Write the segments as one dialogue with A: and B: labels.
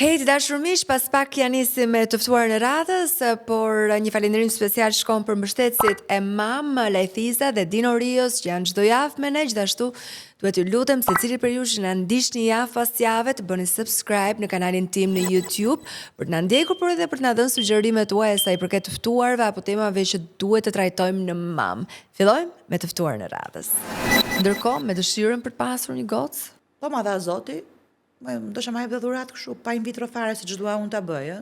A: Hej, të dashur miq, pas pak ja nisim me të ftuar në radhës, por një falënderim special shkon për mbështetësit e Mam, Lajthiza dhe Dino Rios që janë çdo javë me ne, gjithashtu duhet ju lutem secili për ju që na ndiqni javë pas jave të bëni subscribe në kanalin tim në YouTube për të na ndjekur por edhe për të na dhënë sugjerimet tuaja sa i përket të ftuarve apo temave që duhet të trajtojmë në Mam. Fillojmë me të ftuar në radhës. Ndërkohë, me dëshirën për të pasur një gocë?
B: Po ma dha Zoti, do shë ma jep dhe dhurat kështu, pa in vitro fare si që dua unë të bëjë,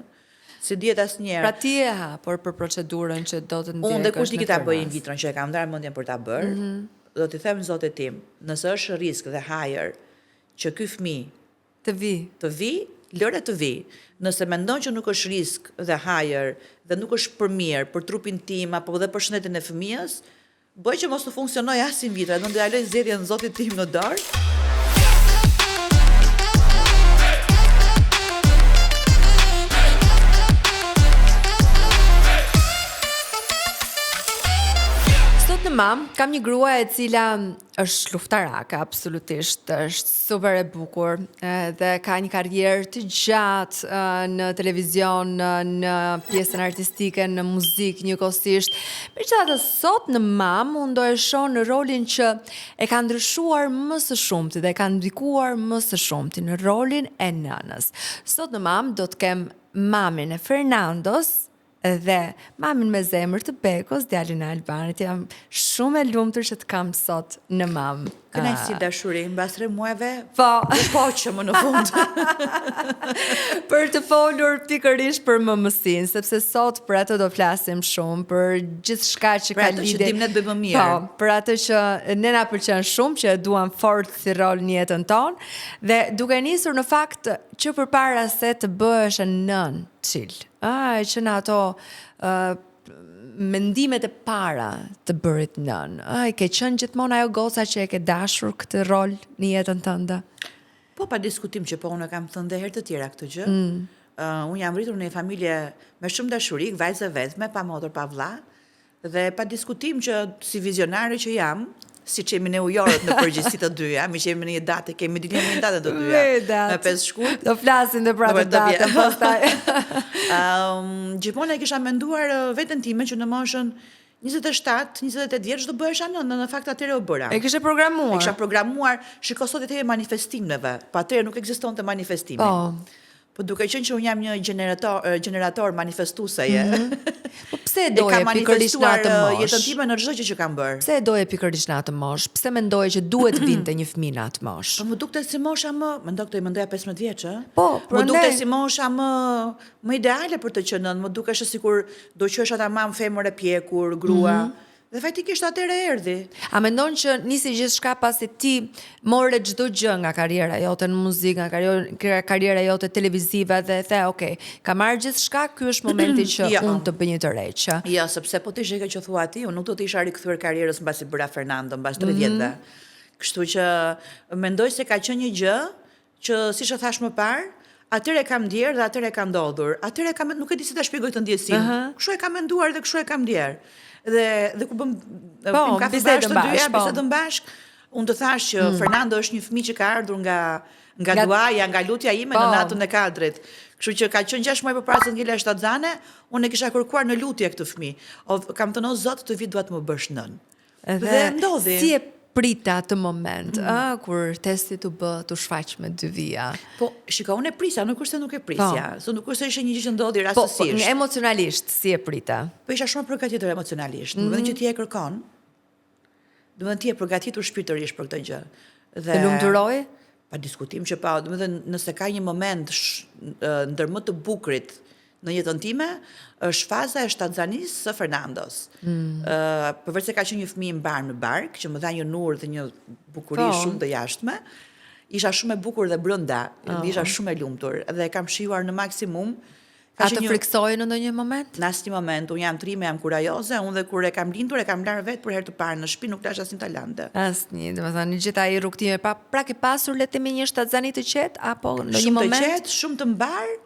B: si djetë asë njerë.
A: Pra ti e ha, por për procedurën që do të ndjekësh.
B: Unë dhe kush një kita bëjë in vitron që e kam darë mendjen për ta bërë, do t'i them Zotit tim, nëse është risk dhe hajër që ky fëmijë të vi, lëre të vi. Nëse mendon që nuk është risk dhe hajër dhe nuk është për mirë, për trupin tim apo dhe për shëndetin e fëmijës, bëj që mos të funksionoj as in vitro, do t'ja loj zgjedhjen Zotit tim në dorë.
A: Në Mam, kam një grua e cila është luftarake, absolutisht, është super e bukur dhe ka një karrierë të gjatë në televizion, në pjesën artistike, në muzikë njëkohësisht. Megjithatë, sot në Mam unë do e shoh në rolin që e ka ndryshuar më së shumti dhe e ka ndikuar më së shumti në rolin e nënës. Sot në Mam do të kem mamin e Fernandos dhe mamin me zemër të Bekos, djalin e Albanit. Jam shumë e lumtur që të kam sot në Mam.
B: Kënaqësi dashuri, mbas 3 muajve,
A: po
B: që më në fund.
A: Për të folur pikërisht për mëmësinë, sepse sot për atë do flasim shumë, për gjithçka që ka lidhje.
B: Për atë që dim ne të bëjmë më mirë.
A: Po, për atë që ne na pëlqen shumë, që e duam fort si rol në jetën tonë, dhe duke nisur në fakt që përpara se të bëhesh nën chill. Që në ato mendimet e para të bërit nën. Ke qenë gjithmonë ajo goca që e ke dashur këtë rol në jetën tënde?
B: Po, pa diskutim që po unë kam thënë dhe herë të tjera këtë gjë. Unë jam rritur në një familje me shumë dashuri, vajzë vetme, pa motor, pa vlla, dhe pa diskutim që si vizionare që jam, si që jemi ne ujorët në përgjithësi të dyja, mi që jemi në një datë, kemi dilje një datë të dyja, me 5 shkurt.
A: Do flasin dhe pra të datën, pastaj.
B: Gjithmonë e kisha menduar veten time që në moshën 27-28 vjeç do bëhesha nënë, në fakt atëre u bëra.
A: E kishe programuar?
B: E kisha programuar, shiko sot e manifestimeve, pa atëre nuk ekzistonte manifestimi. Po duke qenë që unë jam një generator manifestueseje.
A: Po pse e doje pikërisht në atë moshë?
B: Jetën time në çdo gjë që kam bërë.
A: Pse e doje pikërisht në atë moshë? Pse mendoje që duhet vinte një fëmijë në atë moshë?
B: Po më dukte si mosha mendoja 15 vjeç, ë?
A: Po,
B: më dukte si mosha më ideale për të qenë nën, më dukeshë sikur do qesha tamam femër e pjekur, grua. Dhe faktikisht atëre erdhi.
A: A mendon që nisi gjithçka pasi ti more çdo gjë nga karriera jote në muzikë, nga karriera jote televizive dhe the, okay, kam marrë gjithçka, ky është momenti që unë të bëj një tërheqje.
B: Jo, sepse po ti shikoj që thua ti, unë nuk do të isha rikthyer karrierës mbasi bëra Fernando mbas 3 vjetëve. Kështu që mendoj se ka qenë një gjë që siç e thash më parë, atëre kam ndjerë dhe atëre ka ndodhur. Atëre kam, nuk e di si ta shpjegoj të ndjesinë. Kështu e kam menduar dhe kështu e kam ndjerë. Dhe ku bëm kafe bashkë të dyja, bisedën bashkë, unë të thash që Fernando është një fëmijë që ka ardhur nga duaja, nga lutja ime në natën e Kadrit. Kështu që ka qenë 6 muaj përpara se ngjelej shtatzane, unë e kisha kërkuar në lutje këtë fëmijë. Kam thënë, o Zot, të vit dua të më bësh nën. Dhe ndodhi.
A: Si e prita atë moment, kur testi të bë të shfaq me 2 vija?
B: Po, shiko, unë e prisja, nuk është se nuk e prisja. Se nuk është se ishe një gjë që ndodhi rastësisht.
A: Po, emocionalisht, si e prita?
B: Po, isha shumë përgatitur emocionalisht. Në vend që ti e kërkon, do të ti e përgatitur shpirtërisht për këtë gjë.
A: Të lumturoj?
B: Pa diskutim që pa, do të thënë, nëse ka një moment ndër më të bukurit në jetën time, është faza e shtatzanisë së Fernandos. Përveç se ka qenë një fëmijë mbar në bark, që më dha një nurë dhe një bukuri shumë të jashtme, isha shumë e bukur dhe brenda, isha shumë e lumtur dhe kam shijuar në maksimum.
A: A të friksoi në ndonjë moment?
B: Në asnjë moment, unë jam trime, jam kurajoze, unë dhe kur e kam lindur, e kam larë vetë për herë të parë në shtëpi, nuk lash asnjë talante.
A: Asnjë, domethënë gjithë ai rrugtime, pra ke pasur le të themi një shtatzani të qetë apo në një moment?
B: Shumë të qetë, shumë të mbar,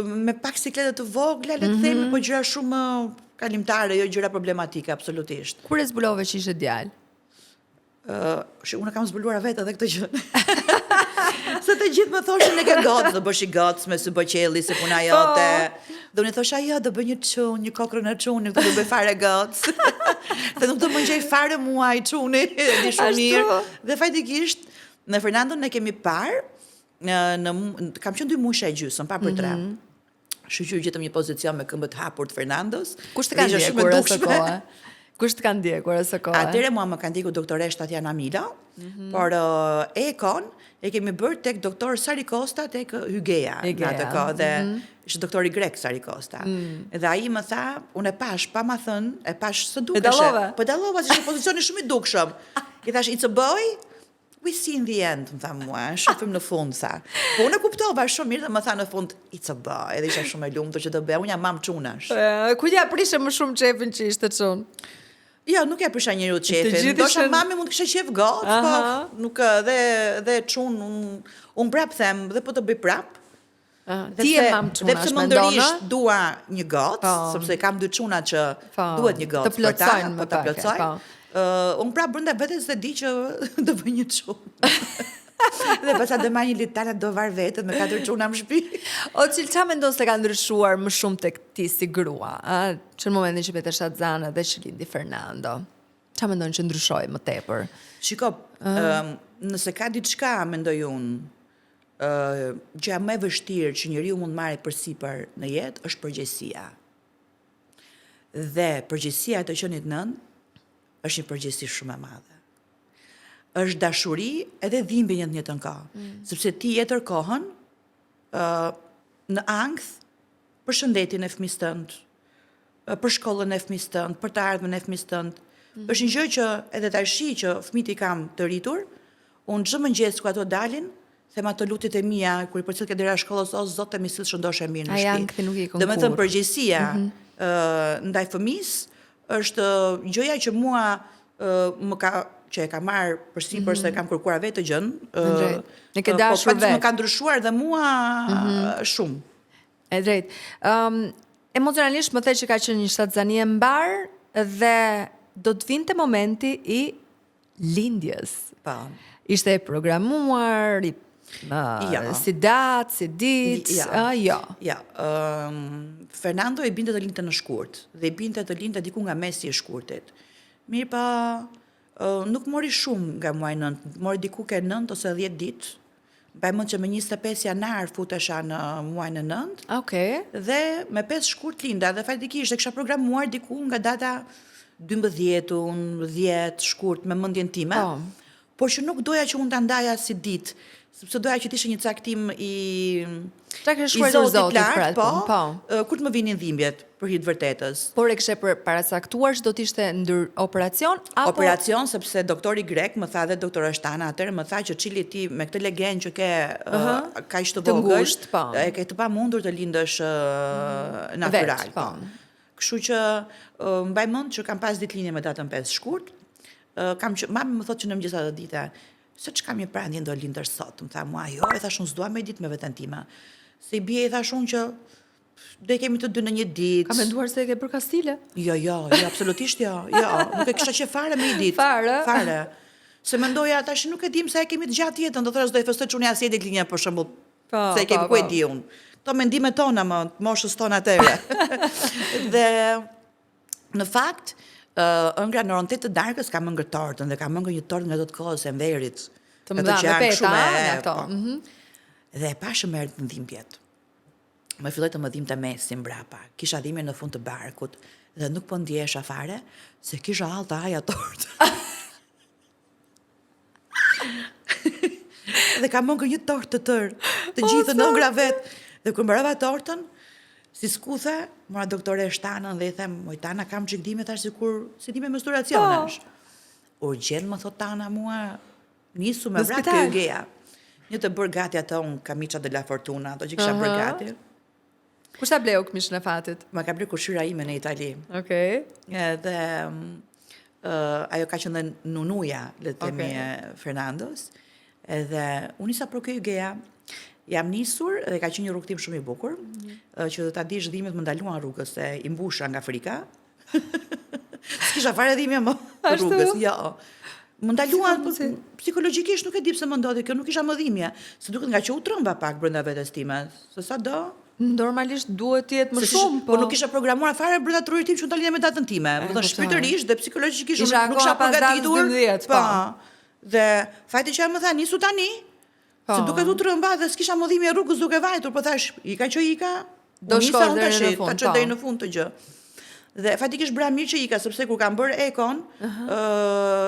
B: me pak siklete të vogla, le të themi, po gjëra shumë kalimtare, jo gjëra problematike, absolutisht.
A: Kur e zbulove që ishe djalë?
B: Unë kam zbuluar vetë edhe këtë gjë. Se të gjithë më thoshin e ke gotë, do bësh i gotës me së bëqelli, se puna jote. Dhe unë thosha, jo, do bëj një çun, një kokrën e çunit, do bëj fare gotës. Dhe nuk do më ngjej fare mua i çuni, di shumë mirë. Dhe faktikisht, në Fernandon ne kemi parë, kam qenë 2 muaj e gjysmë, pa për 3. Shoqyr gjetëm një pozicion me këmbët hapur të Fernandos.
A: Kush të ka ndjekur asë kohë? Kush të ka ndjekur asë kohë?
B: Atëre mua më ka ndjekur doktoresh Tatiana Mila, por ekon e kemi bërë tek doktor Sari Kosta tek Hygeja në atë kohë dhe ishte doktori grek Sari Kosta. Dhe ai më tha, unë e pash, pa ma thënë, e pash së dukeshe. Po dallova, si ishte pozicioni shumë i dukshëm. I thash, it's a boy, we see in the end, më tha mua, shofim në fund, tha. Po unë e kuptova shumë mirë dhe më tha në fund, it's a boy, edhe isha shumë e lumtur që do bëja, unë jam mam çunash.
A: Ku ja prishe më shumë qefin që ishte çun?
B: Jo, nuk e prisha njeriu qefin. Ndoshta mami mund të kishte qef gotë, po nuk dhe çun, unë prap them, dhe po të bëj prap.
A: Ti je mam çunash,
B: dhe pse mëndërisht dua një gotë, sepse kam 2 çuna që duhet një gotë për ta, po ta plotësoj. Unë pra brenda vetes dhe di që do bëj një çunë. Dhe pasa do marr një litana do var vetën me 4 çuna në shtëpi.
A: O cilë qa mendon se ka ndryshuar më shumë tek ti si grua? Që në momentin që pete Shazana dhe që lindi Fernando? Qa mendon që ndryshoj më tepër?
B: Shiko, nëse ka diçka, mendoj unë, gjëja më e vështirë që njeriu mund marrë përsipër në jetë është përgjegjësia. Dhe përgjegjësia të qenit nën është një përgjegjësi shumë e madhe. Është dashuri edhe dhimbje në njëjtën kohë, sepse ti je tër kohën në ankth për shëndetin e fëmisë tënd, për shkollën e fëmisë tënd, për të ardhmen e fëmisë tënd. Është një gjë që edhe tashi që fëmijët i kam të rritur, unë çdo mëngjes ku ato dalin, them ato lutjet e mia kur i përcjell ke dera shkollës, o Zot të më sill shëndosh e mirë në shtëpi. Domethënë përgjegjësia ndaj fëmisë është gjëja që mua që e ka marrë përsipër se kam kërkuar vetë gjën.
A: Ne ke dashur vetë.
B: Po më ka ndryshuar dhe mua shumë.
A: E drejt. Emocionalisht më the që ka qenë një shtatzani e mbar dhe do të vinte momenti i lindjes.
B: Po.
A: Ishte e programuar, si datë, si ditë,
B: Ja. Fernando i binte të lindte në shkurt dhe i binte të lindte diku nga mesi i shkurtit. Mirë pa, nuk mori shumë nga muaj 9, mori diku ke 9 ose 10 ditë. Mbaj mend që me 25 janar futesha në muajin e 9.
A: Okej.
B: Dhe me 5 shkurt linda dhe faktikisht e kisha programuar diku nga data 12, 10 shkurt me mendjen time. Por që nuk doja që unë ta ndaja si ditë, sepse doja që të ishte një caktim i
A: Zotit lart,
B: po. Kur të më vinin dhimbjet për hir të vërtetës.
A: Por e kishe paracaktuar që do të ishte ndër operacion apo
B: operacion, sepse doktori grek më tha dhe doktor Ashtana atëherë më tha që çili ti me këtë legend që ke kaq të vogël, e ke të pamundur të lindësh natyral. Kështu që mbaj mend që kam pas ditëlindje me datën 5 shkurt. Mami më thotë që në mëngjes atë ditë, se çka më prandje do lindësh sot? Më tha mua, jo, e thash unë s'dua me ditë me veten time. Se i bie i thash unë që do kemi të dy në një ditë.
A: Ka menduar se e ke bërë kastile?
B: Jo, absolutisht jo. Nuk e kisha që fare me një ditë.
A: Fare.
B: Se mendoja tash nuk e dim se e kemi të gjatë jetën, do thosh do e festoj çunia si ditëlindja për shembull. Se e kemi ku e di unë. Kto mendimet tona më moshës tonë atëre. Dhe në fakt ëngra në orën 8 të darkës kam ëngër tortën dhe kam ëngër një tortë nga ato të kohës e Enverit.
A: Të më dha me peta,
B: Dhe e pashëm erë të dhimbjet. Më filloi të më dhimbte mesi mbrapa. Kisha dhimbje në fund të barkut dhe nuk po ndjesha fare se kisha hall të haja tortë. Dhe kam ëngër një tortë të tërë, të gjithë në ëngra vet. Dhe kur mbarova tortën, si skuthe, mora doktore Shtanën dhe i them, moj Tana, kam çik dhimbje tash si dhimbje menstruacionesh. Urgjent më thot Tana mua, nisu me vrat kjo Hygeja. Një të bërë gati ato unë kamiça de la fortuna, ato që kisha bërë gati.
A: Kush ta bleu këmishën e fatit?
B: Ma ka bërë kushira ime në Itali.
A: Okej.
B: Dhe ajo ka qenë dhe nunuja, le të themi, Fernandos. Edhe unë isa për kjo Hygeja, jam nisur dhe ka qenë një rrugtim shumë i bukur, që do ta dish dhimbjet më ndaluan rrugës se i mbusha nga frika. S'kisha fare dhimbje më rrugës, jo. Më ndaluan psikologjikisht nuk e di pse më ndodhi kjo, nuk isha më dhimbje, se duket nga që u trëmba pak brenda vetes time, se sado
A: Normalisht duhet të jetë më shumë,
B: po nuk isha programuar fare brenda trurit tim që unë dalja me datën time. Do të shpirtërisht dhe psikologjikisht
A: Isha
B: nuk isha
A: akoma pas datës
B: përgatitur.
A: 12,
B: Po. Dhe fajti që më tha nisu tani, se duket u trëmba dhe s'kisha më dhimbje rrugës duke vajtur, po thash, ika që ika,
A: do shkoj deri në fund.
B: Ta çoj deri në fund të gjë. Dhe fatikisht bëra mirë që ika, sepse kur kam bërë ekon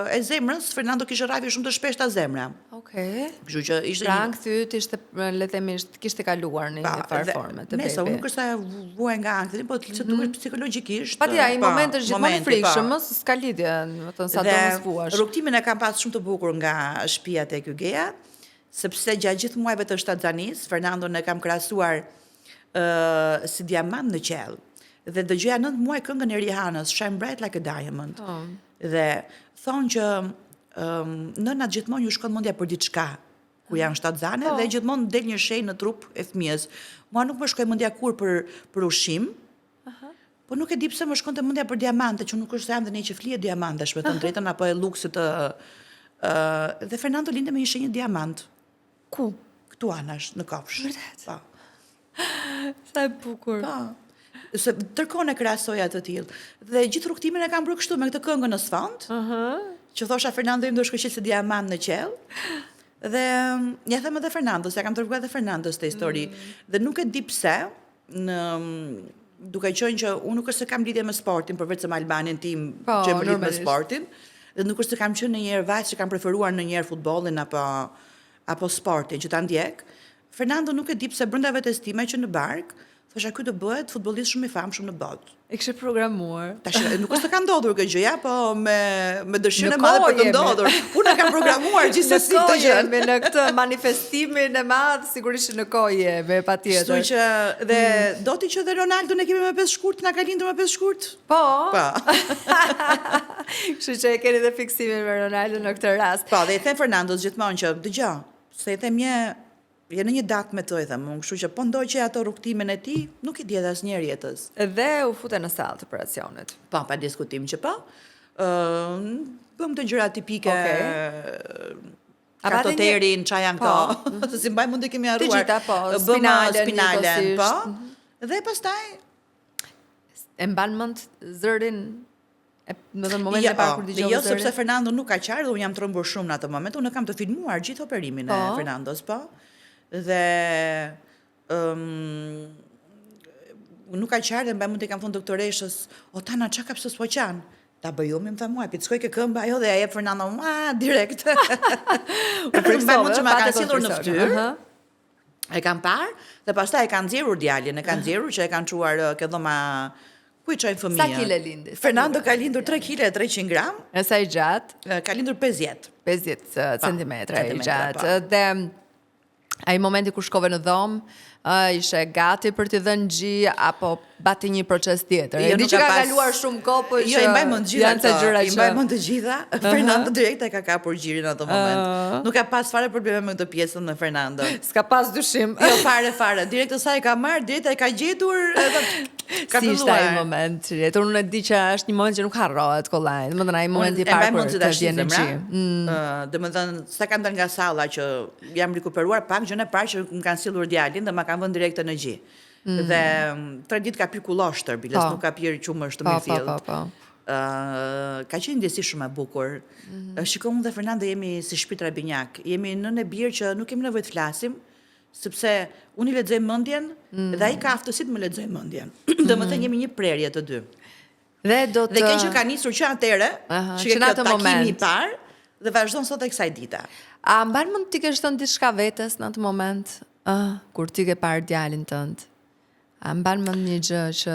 B: e zemrës, Fernando kishte rrafje shumë të shpeshta zemra.
A: Okej.
B: Kështu që ishte
A: Pra kthyet ishte le të themi kishte kaluar në një farë forme të
B: Nëse unë nuk është se vuaj nga ankthi, po se duket psikologjikisht.
A: Patjetër, ai moment është gjithmonë i frikshëm, s'ka lidhje, do të thënë sa do mos vuash.
B: Rrugtimin e kam pas shumë të bukur nga shtëpia tek Ygeja, sepse gjatë gjithë muajve të shtatzanis, Fernandon e kam krahasuar si diamant në qell. Dhe dëgjoja 9 muaj këngën e Rihanës, Shine Bright Like a Diamond. Dhe thonë që nënat gjithmonë ju shkon mendja për diçka kur janë shtatzane dhe gjithmonë del një shenjë në trup e fëmijës. Mua nuk më shkoi mendja kur për ushqim. Po nuk e di pse më shkonte mendja për diamante, që nuk është se jam dhe ne që flihet diamantesh, me të drejtën apo e luksit dhe Fernando linde me një shenjë diamant.
A: Ku?
B: Këtu anash në kofsh.
A: Vërtet?
B: Po.
A: Sa e bukur.
B: Po. Se tërkohën e krahasoja të tillë. Dhe gjithë rrugtimin e kam bërë kështu me këtë këngën në sfond. Që thosha Fernando im do shkojë si diamant në qell. Dhe ja them edhe Fernandos, ja kam treguar edhe Fernandos të histori. Dhe nuk e di pse, duke qenë që unë nuk është se kam lidhje me sportin, përveç se me Albanin tim që më lidh me sportin, dhe nuk është se kam qenë ndonjëherë vajzë që kam preferuar ndonjëherë futbollin apo sportin që ta ndjek. Fernando nuk e di pse brenda vetes time që në bark thosha ky do bëhet futbollist shumë i famshëm në botë.
A: E kishe programuar.
B: Tash nuk është se ka ndodhur kjo gjë, ja, po me dëshirën e madhe për të ndodhur. Unë e kam programuar gjithsesi këtë gjë.
A: Me në këtë manifestimin e madh sigurisht në kohë me patjetër.
B: Kështu që dhe doti që dhe Ronaldo ne kemi me 5 shkurt, na ka lindur me 5 shkurt?
A: Po.
B: Po.
A: Kështu që e keni dhe fiksimin me Ronaldo në këtë rast.
B: Po, dhe i them Fernandos gjithmonë që dëgjoj, se i them je në një datë me të, i them, kështu që po ndoj që ato rrugtimin e tij, nuk i di edhe asnjëherë jetës.
A: Dhe u fute në sallë të operacionit.
B: Po, pa diskutim që po. Bëm të gjëra tipike. Katoterin, çaj janë këto. Se si mbaj mund të kemi harruar.
A: Të gjitha, po,
B: spinalen, po. Dhe pastaj
A: e mban mend zërin në të momentin e parë kur dëgjova zërin.
B: Jo, sepse Fernando nuk ka qarë dhe unë jam trembur shumë në atë moment. Unë kam të filmuar gjithë operimin e Fernandos, po. Dhe nuk ka qarë dhe mbaj mund të kam thonë doktoreshës, o Tana, qa ka pësës po qanë? Ta bëjumi, më tha mua, pitë shkoj ke këmba, ajo dhe ja jep Fernando, direkt. Mbaj mund që ma kanë silur në ftyrë, e kam parë, dhe pasta e kanë nxjerrur djalin, e kanë nxjerrur që e kanë quar ke dhoma, ku i qojnë fëmija?
A: Sa kile lindi?
B: Fernando ka lindur 3 kg e 300 gram.
A: E sa i gjatë?
B: Ka lindur 50.
A: 50 centimetra i gjatë. Dhe ai momenti kur shkove në dhomë, ishe gati për t'i dhënë gji, apo bati një proces tjetër? E di që ka kaluar shumë kohë, po që
B: i mbaj mend gjitha
A: këto,
B: i mbaj mend të gjitha. Fernando direkt e ka kapur gjirin atë moment. Nuk ka pas fare probleme me këtë pjesën në Fernando.
A: S'ka pas dyshim.
B: Jo, fare. Direkt sa e ka marrë, direkt e ka gjetur, ka
A: si ishte ai moment? Unë e di që është një moment që nuk harrohet kollaj. Domethënë ai moment i parë kur të vjen në gji.
B: Domethënë sa kam dalë nga salla që jam rikuperuar pak, gjën e parë që më kanë sillur djalin dhe ma kanë vënë direkte në gji. Dhe 3 ditë ka pirë kuloshtër, biles nuk ka pirë qumësh të mirëfillt. Ka qenë ndjesi shumë e bukur. Shikoj unë dhe Fernando jemi si shpitra binjak. Jemi nënë e birë që nuk kemi nevojë të flasim, sepse unë i lexoj mendjen dhe ai ka aftësitë të më lexoj mendjen. Domethënë jemi një prerje të dy.
A: Dhe
B: kënë që ka nisur që atëre, që në atë takimi i parë dhe vazhdon sot e kësaj dita.
A: A mban mund ti kesh thënë diçka vetes në atë moment, kur ti ke parë djalin tënd? A mban mend një gjë që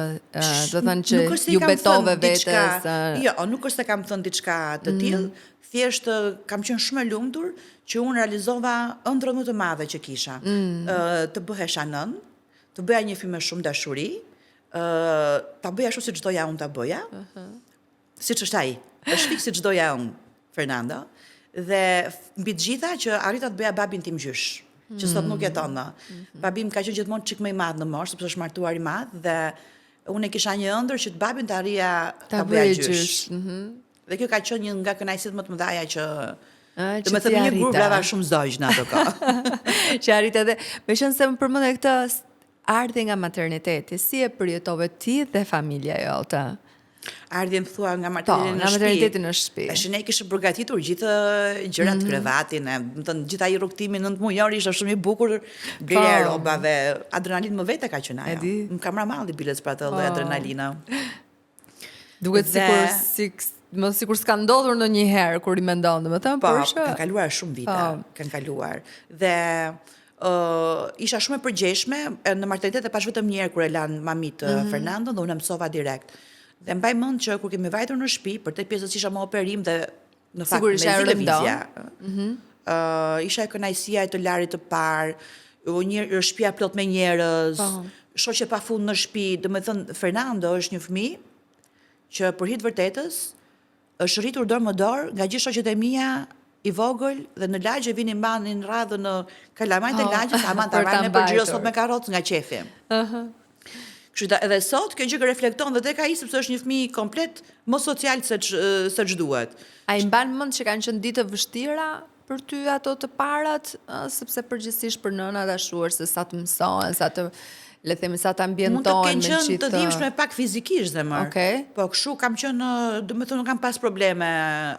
A: do thënë që ju betove vetes?
B: Jo, nuk është se kam thënë diçka të tillë, thjesht kam qenë shumë e lumtur që unë realizova ëndrrën më të madhe që kisha. Të bëhesha nën, të bëja një fëmijë me shumë dashuri, ta bëja ashtu siç doja unë ta bëja. Siç është ai. Është fikse siç doja unë, Fernando. Dhe mbi të gjitha që arrita të bëja babin tim gjysh, që sot nuk jeton më. Babim ka qenë gjithmonë çik më i madh në moshë, sepse është martuar i madh dhe unë e kisha një ëndër që të babin të arrija ta bëja gjysh. Dhe kjo ka qenë një nga kënaqësitë më të mëdha që
A: që
B: me
A: ti
B: thënë një grup
A: arrita.
B: brava shumë zgjoj në ato kohë.
A: Që arrit edhe, me qenë se më përmendë këtë ardhje nga materniteti, si e përjetove ti dhe familja jote?
B: Ardhje më thua nga
A: Po,
B: materniteti
A: nga materniteti në shtëpi.
B: Tash ne kishim përgatitur gjithë gjërat krevatin, më thënë gjithë ai rrugtimi 9 mujor ishte shumë i bukur, blerja robave, adrenalin më vete ka qenë ajo. Më ka marrë malli biles për atë lloj adrenalina.
A: Duket sikur s'ka ndodhur ndonjëherë kur i mendon, domethënë,
B: Po,
A: por që
B: kanë kaluar shumë vite, kanë kaluar. Dhe isha shumë e përgjeshme, në martiritet e pash vetëm një herë kur e lanë mamit Fernando dhe unë mësova direkt. Dhe mbaj mend që kur kemi vajtur në shtëpi, për të pjesës isha më operim dhe në fakt me televizja. Isha e kënaqësia e të larit të parë, shtëpia plot me njerëz, shoqe pafund në shtëpi, domethënë Fernando është një fëmijë që për hir të vërtetës është rritur dorë më dorë nga gjithë shoqet e mia i vogël dhe në lagje vinin mbanin radhën në kalamajt e lagjës, aman ta marrën për xhiro sot me karrocë nga qefi. Kështu që edhe sot kjo gjë reflekton dhe tek ai sepse është një fëmijë komplet më social se ç'duhet.
A: A i mban mend që kanë qenë ditë vështira për ty ato të parat, sepse përgjithsisht për nëna dashuar se sa të mësohen, sa të le të themi sa të ambientohen
B: me gjithë. Mund të kenë qenë të dhimbshme pak fizikisht dhe më. Po kështu kam qenë, domethënë nuk kam pas probleme,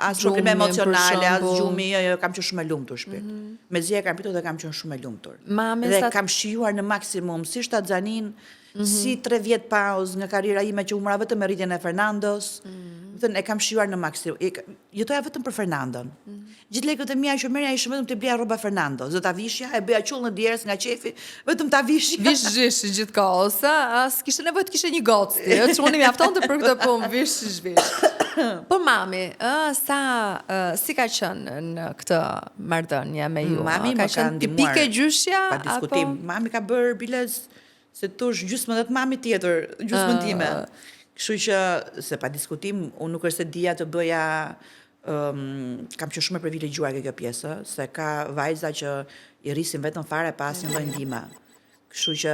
B: as probleme emocionale, as gjumi, jo, kam qenë shumë e lumtur shtëpi. Mezi e kam pritur dhe kam qenë shumë e lumtur. Dhe kam shijuar në maksimum si Shtazzanin, si 3 vjet pauzë nga karriera ime që u mora vetëm me rritjen e Fernandos. E kam shijuar në maksimum. Jetoja vetëm për Fernandon. Gjithë lekët e mia që merja ishin vetëm të bleja rroba Fernandos. Do ta vishja, e bëja qull në djerës nga qefi, vetëm ta vishja.
A: Vish gjithkohë, ose as kishte nevojë të kishte një gocë ti, që unë mjaftonte për këtë punë, vish. Po mami, si ka qenë në këtë marrëdhënie me ju?
B: Mami
A: ka
B: më ka
A: qenë tipike gjyshja?
B: Pa diskutim. Mami ka bërë bilez se tush gjysmën dhe të mami tjetër, gjysmën time. Kështu që, se pa diskutim, unë nuk është se dija të bëja, kam që shumë e privilegjuar kjo pjesë, se ka vajza që i rrisin vetëm fare pas një lloj ndihme. Kështu që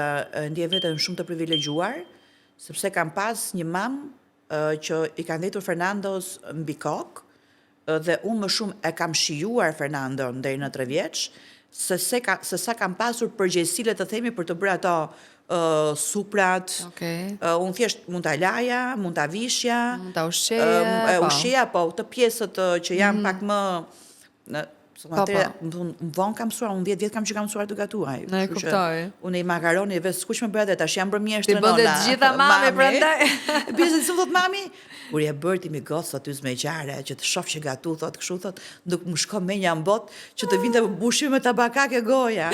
B: ndjej veten shumë të privilegjuar, sepse kam pas një mamë që i kanë dhëtur Fernandos mbi kokë, dhe unë më shumë e kam shijuar Fernandon deri në 3 vjeç, se sa kam pasur përgjegjësi të themi për të bërë ato suprat, unë thjesht mund ta laja, mund ta vishja,
A: mund ta ushqeja,
B: po të pjesët që janë pak më vonë kam mësuar, unë 10 vjet kam që kam mësuar të gatuaj.
A: Ne kuptoj.
B: Unë i makaroni vetë s'kuq më bëra dhe tash jam bërë mjeshtër
A: nona. Ti bënde të gjitha mami prandaj.
B: Bizë s'm thot mami, kur je bërë ti mi gocë sot zmeqare, që të shoh që gatu thot kështu thot, nuk më shko menja mbot që të vinte bushim me tabakake goja.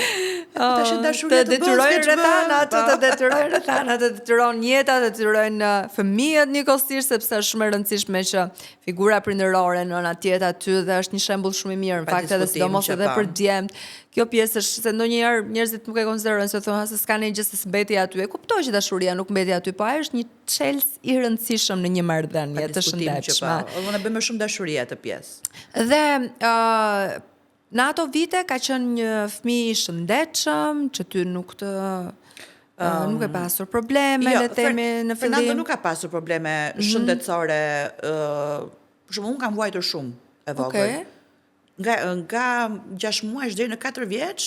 B: Tash dashuria
A: të detyrojnë rrethanat, të detyrojnë rrethanat, të detyrojnë jeta, të detyrojnë fëmijët njëkohësisht sepse është shumë e rëndësishme që figura prindërore nëna të jetë aty dhe është një shembull shumë i mirë në fakt edhe sidomos edhe për djemt. Kjo pjesë është se ndonjëherë njerëzit nuk e konsiderojnë se thonë se s'ka ndonjë gjë se s'mbeti aty. E kuptoj që dashuria nuk mbeti aty, po ai është një çelës i rëndësishëm në një marrëdhënie të shëndetshme.
B: Unë bëj më shumë dashuri atë pjesë.
A: Dhe në ato vite ka qenë një fëmijë i shëndetshëm, që ty nuk e pasur probleme, le të themi në fillim.
B: Fernando nuk ka pasur probleme shëndetësore. Për shembull, unë kam vuajtur shumë e vogël. Nga 6 muaj deri në 4 vjeç,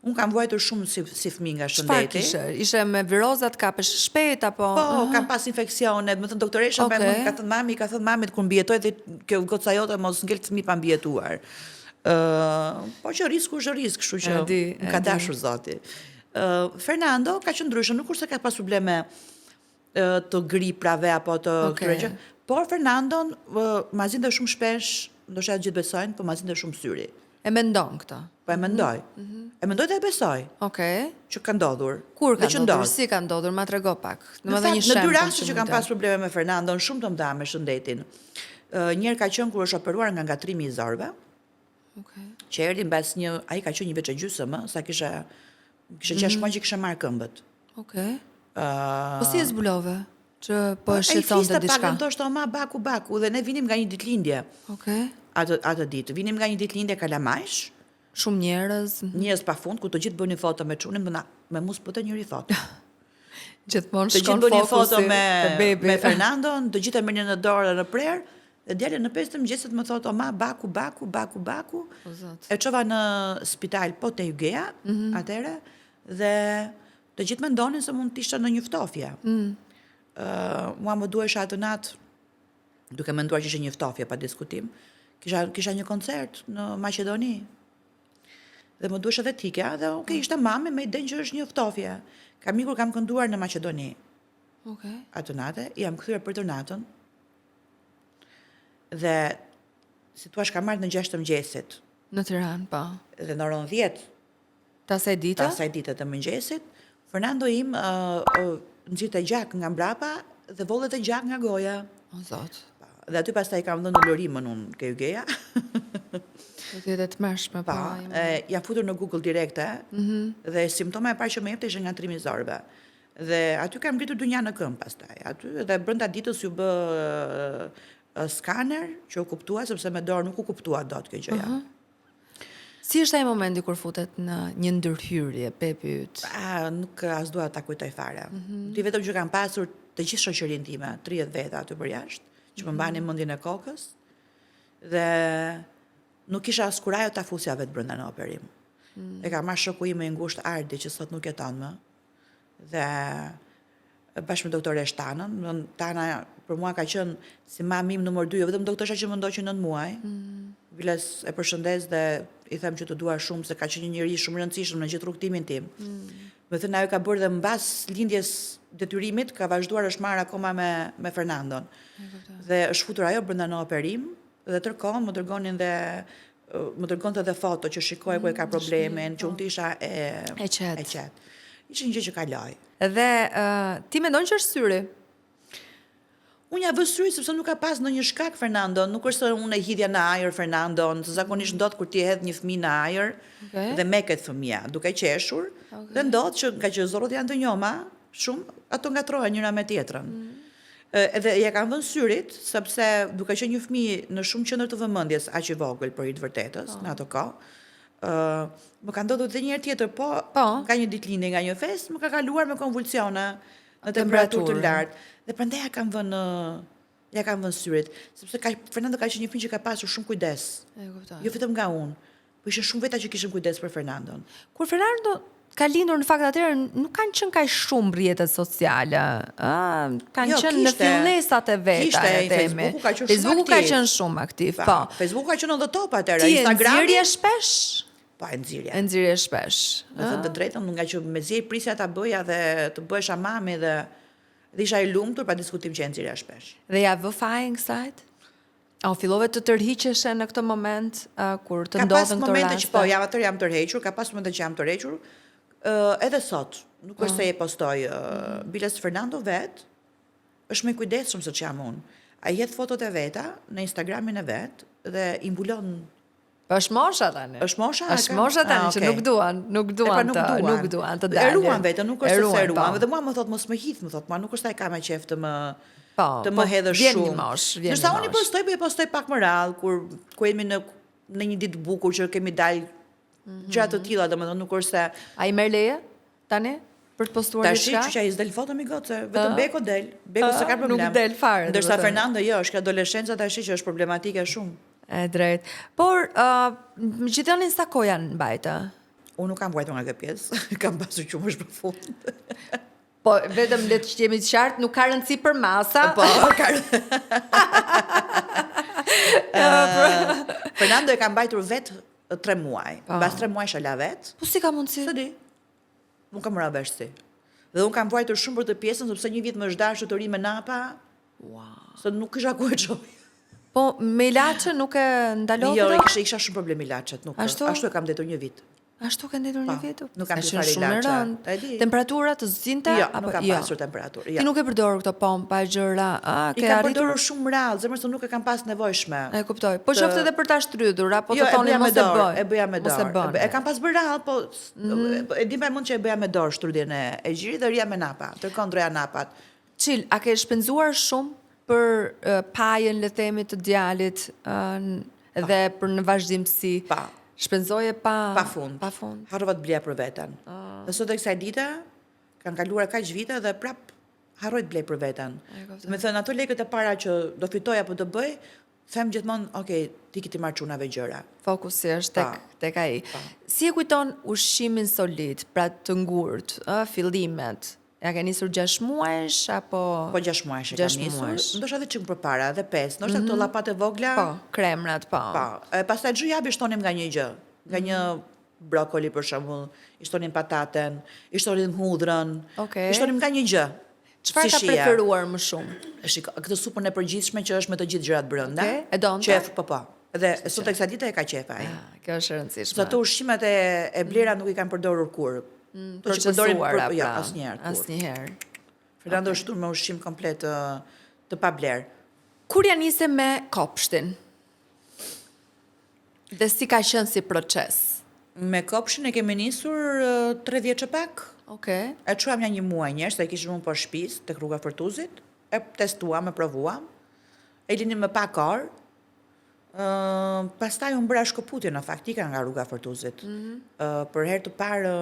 B: unë kam vuajtur shumë si fëmijë nga shëndeti.
A: Ishe me virozat, kapesh shpejt apo?
B: Po, kam pas infekcione, më thënë doktoresha, ka thënë mamit kur mbijetoj dhe kjo goca jote mos ngel fëmijë pa mbijetuar. Po që risku është risk, kështu që ka dashur Zoti. Fernando ka qenë ndryshe, nuk kurse ka pas probleme të griprave apo të këtyre gjë, por Fernandon ma zinte shumë shpesh, ndoshta gjithë besojnë, po ma zinte shumë syri.
A: E mendon këtë?
B: Po e mendoj. E mendoj dhe e besoj. Që ka ndodhur.
A: Kur ka ndodhur? Si ka ndodhur? Ma trego pak.
B: Në 2 raste që kam pas probleme me Fernandon, shumë të mëdha me shëndetin. Njëherë ka qenë kur është operuar nga ngatrimi i zorëve. Që erdhi mbas ai ka qenë 1 vjeç e gjysmë, sa kisha 6 muaj që kisha marrë këmbët.
A: Po si e zbulove? Që po e shqetësonte diçka.
B: Ai fliste pak ndoshta ma baku dhe ne vinim nga një ditëlindje. Atë ditë vinim nga një ditëlindje kalamajsh.
A: Shumë njerëz
B: pafund ku të gjithë bënin foto me çunin, me mus po të njëri foto.
A: Gjithmonë
B: shkon fokusi me Fernandon, të gjithë e merrnin në dorë dhe në prerë Dhe djali në 5 të mëngjesit më thotë, o ma, baku.
A: O zot.
B: E çova në spital po te Ygeja, atëre, dhe të gjithë mendonin se mund të ishte në një ftofje. Mua më duhej atë natë, duke menduar që ishte një ftofje pa diskutim. Kisha një koncert në Maqedoni. Dhe më duhesh edhe tikja, dhe ishte mame me idenë që është një ftofje. Kam ikur, kam kënduar në Maqedoni. Atë natë, jam kthyer për të natën. Dhe si thua, kam marrë në 6 të mëngjesit.
A: Në Tiranë, po.
B: Dhe në orën 10
A: të asaj dite
B: të mëngjesit, Fernando im nxirte gjak nga mbrapa dhe vollet e gjak nga goja.
A: O zot.
B: Dhe aty pastaj kam dhënë ulorimën unë ke Ygeja.
A: Do të jetë të mërshme, po.
B: Jam futur në Google direkte, dhe simptoma e parë që më jepte ishte ngatrimi i zorëve. Dhe aty kam ngritur dunja në këmbë pastaj. Aty dhe brenda ditës ju bë skaner që u kuptua, sepse me dorë nuk u kuptua dot kjo gjëja.
A: Si është ai momenti kur futet në një ndërhyrje, Pepi yt?
B: Nuk as dua ta kujtoj fare. Ti vetëm që kam pasur të gjithë shoqërinë time, 30 veta aty për jashtë, që më mbanin mendjen e kokës, dhe nuk kisha as kurajo ta fusja vetë brenda në operim. E ka marrë shoku im i ngushtë Ardi, që sot nuk jeton më. Dhe bashkë me doktoresh Tanën, Tana për mua ka qenë si mami im numër 2, jo vetëm doktoresha që më ndoqi 9 muaj. Viles e përshëndes dhe i them që të dua shumë, se ka qenë një njerëz shumë i rëndësishëm në gjithë rrugtimin tim. Me thënë, ajo ka bërë dhe mbas lindjes detyrimit, ka vazhduar është marrë akoma me Fernandon. Dhe është futur ajo brenda në operim, dhe tërkohën më dërgonte dhe foto që shikoj ku e ka problemin, që unë të isha e qetë. Ishte një gjë që kaloi.
A: Dhe ti mendon që është syri?
B: Unë ja vë syri sepse nuk ka pas ndonjë shkak Fernando, nuk është se unë e hidhja në ajër Fernandon, se zakonisht ndodh kur ti e hedh një fëmijë në ajër dhe meket fëmia, duke qeshur, dhe ndodh që nga që zorrot janë të njoma, shumë ato ngatrohen njëra me tjetrën. Edhe ja kanë vënë syrit, sepse duke qenë një fëmijë në shumë qendër të vëmendjes, aq i vogël për i të vërtetës në ato kohë. Më ka ndodhur edhe një herë tjetër, ka një ditëlindje nga një festë, më ka kaluar me konvulsione në temperaturë të lartë. Dhe prandaj ja kanë vënë syrit, sepse Fernando ka qenë një fëmijë që ka pasur shumë kujdes. Jo vetëm nga unë, por ishin shumë veta që kishin kujdes për Fernandon.
A: Kur Fernando ka lindur, në fakt atëherë nuk kanë qenë kaq shumë rrjetet sociale. Kanë qenë në fillesat e veta, themi. Facebooku ka qenë shumë aktiv, po.
B: Facebooku ka qenë on the top atëherë,
A: Instagrami. Ti nxirje shpesh?
B: Po, e nxirje.
A: E nxirje shpesh.
B: Me thënë të drejtën, nga që mezi prisja ta bëja dhe të bëhesha mami dhe isha i lumtur, pa diskutim që e nxirja shpesh.
A: Dhe ja vë fajin kësajt? O fillove të tërhiqeshe në këtë moment, kur të ndodhen këto raste?
B: Ka pas momente që po, jam tërhequr, ka pas momente që jam tërhequr, edhe sot, nuk është se e postoj, biles Fernando vet, është me kujdesshëm se që jam unë. A jedh fotot e veta në Instagramin e vet dhe i mbulon.
A: Është mosha tani.
B: Është mosha?
A: Është mosha tani që nuk duan të dalin.
B: E ruan veten, nuk është se e ruan. Dhe mua më thot mos më hidh, më thot, mua nuk është ai ka më qejf të më hedhësh shumë. Ndërsa unë i postoj pak më rrallë, kur jemi në një ditë bukur që kemi dalë gjëra të tilla, domethënë nuk është se
A: ai merr leje tani për të postuar diçka.
B: Tash që ai s'del foto mi gocë, vetëm Beko del. Beko s'ka problem.
A: Nuk del fare.
B: Ndërsa Fernando jo, është adoleshenca tash që është problematike shumë.
A: E drejt. Por më gjithonin sa kohë janë mbajtë?
B: Unë nuk kam mbajtur nga këtë pjesë, kam pasur qumësh për fund.
A: Po, vetëm le të jemi të qartë, nuk ka rëndësi për masa.
B: Po, ka. Fernando e ka mbajtur vetë 3 muaj. Mbas 3 muaj la vet.
A: Po si ka mundësi?
B: Së di. Nuk kam marrë vesh si. Dhe unë kam vuajtur shumë për të pjesën, sepse një vit më është dashur të ri me napa.
A: Wow.
B: Se nuk kisha ku e çoj.
A: Po me ilaçe nuk e ndalove?
B: Jo, kisha shumë problem ilaçet, nuk. Ashtu e kam ndetur një vit.
A: Ashtu ka ndetur një vit?
B: Nuk kam fare ilaçe.
A: Temperatura të zgjinte
B: apo nuk kam pasur temperaturë.
A: Ti nuk e përdor këto pompa gjëra,
B: ke arritur? I kam përdorur shumë rrallë, zemër se nuk e kam pas nevojshme.
A: E kuptoj. Po qoftë edhe për ta shtrydhur apo të thonin mos e bëj.
B: E bëja me dorë. E kam pas bërë rrallë, po e di më mund që e bëja me dorë shtrydhjen e gjirit dhe rija me napa. Tërkohë ndroja napat.
A: Çil, a ke shpenzuar shumë për pajën, le themi, të djalit dhe për në vazhdimsi? Shpenzoje pa
B: fund. Harrova të blej për veten. Dhe sot e kësaj dite kanë kaluar kaq vite dhe prap harroj të blej për veten. Me thënë ato lekët e para që do fitoj apo do bëj, them gjithmonë, okay, ti ki ti marrë çunave gjëra.
A: Fokusi është tek ai. Si e kujton ushqimin solit, pra të ngurt, fillimet? Ja ke nisur 6 muajsh apo
B: Po 6 muajsh e kam
A: 6
B: nisur,
A: muajsh.
B: ndoshta edhe çik përpara, edhe 5, ndoshta këto llapate vogla.
A: Po, kremrat, po.
B: Po, pastaj çdo javë shtonim nga një gjë, nga një brokoli për shembull, i shtonim pataten, i shtonim hudhrën,
A: Okej.
B: i shtonim nga një gjë.
A: Çfarë ka preferuar më shumë?
B: Shiko, këtë supën e përgjithshme që është me të gjithë gjërat brenda.
A: Okej, e donte?
B: Qef, po. Edhe sot tek sa dita e ka qef ai.
A: Kjo është e rëndësishme.
B: Se ato ushqimet e blera nuk i kanë përdorur kur. To që përdorim
A: Procesuara,
B: jo,
A: pra.
B: asnjëherë.
A: Asnjëherë.
B: Fernando është shtuar me ushqim komplet të pa bler.
A: Kur ja nise me kopshtin? Dhe si ka qenë si proces?
B: Me kopshin e kemi nisur 3 vjeç e pak.
A: Okej.
B: E quam një muaj njerëz, se kishim unë për shtëpis, tek rruga Fortuzit. E testuam, e provuam. E linim me pak orë. Pastaj unë bëra shkëputje në faktika nga rruga Fortuzit. Për herë të parë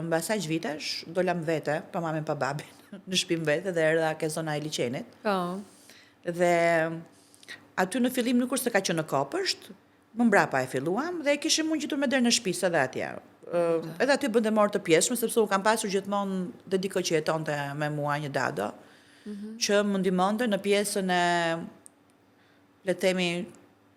B: mbas aq vitesh, dolam vete, pa mamin pa babin, në shtëpinë vete dhe erdha ke zona e liçenit.
A: Po.
B: Dhe aty në fillim nuk është se ka qenë në kopësht, më mbrapa e filluam dhe e kishim mund gjitur me derë në shtëpi edhe atje. Edhe aty bënte marrë të pjesshme sepse u kam pasur gjithmonë dhe diko që jetonte me mua një dado, që më ndihmonte në pjesën e le të themi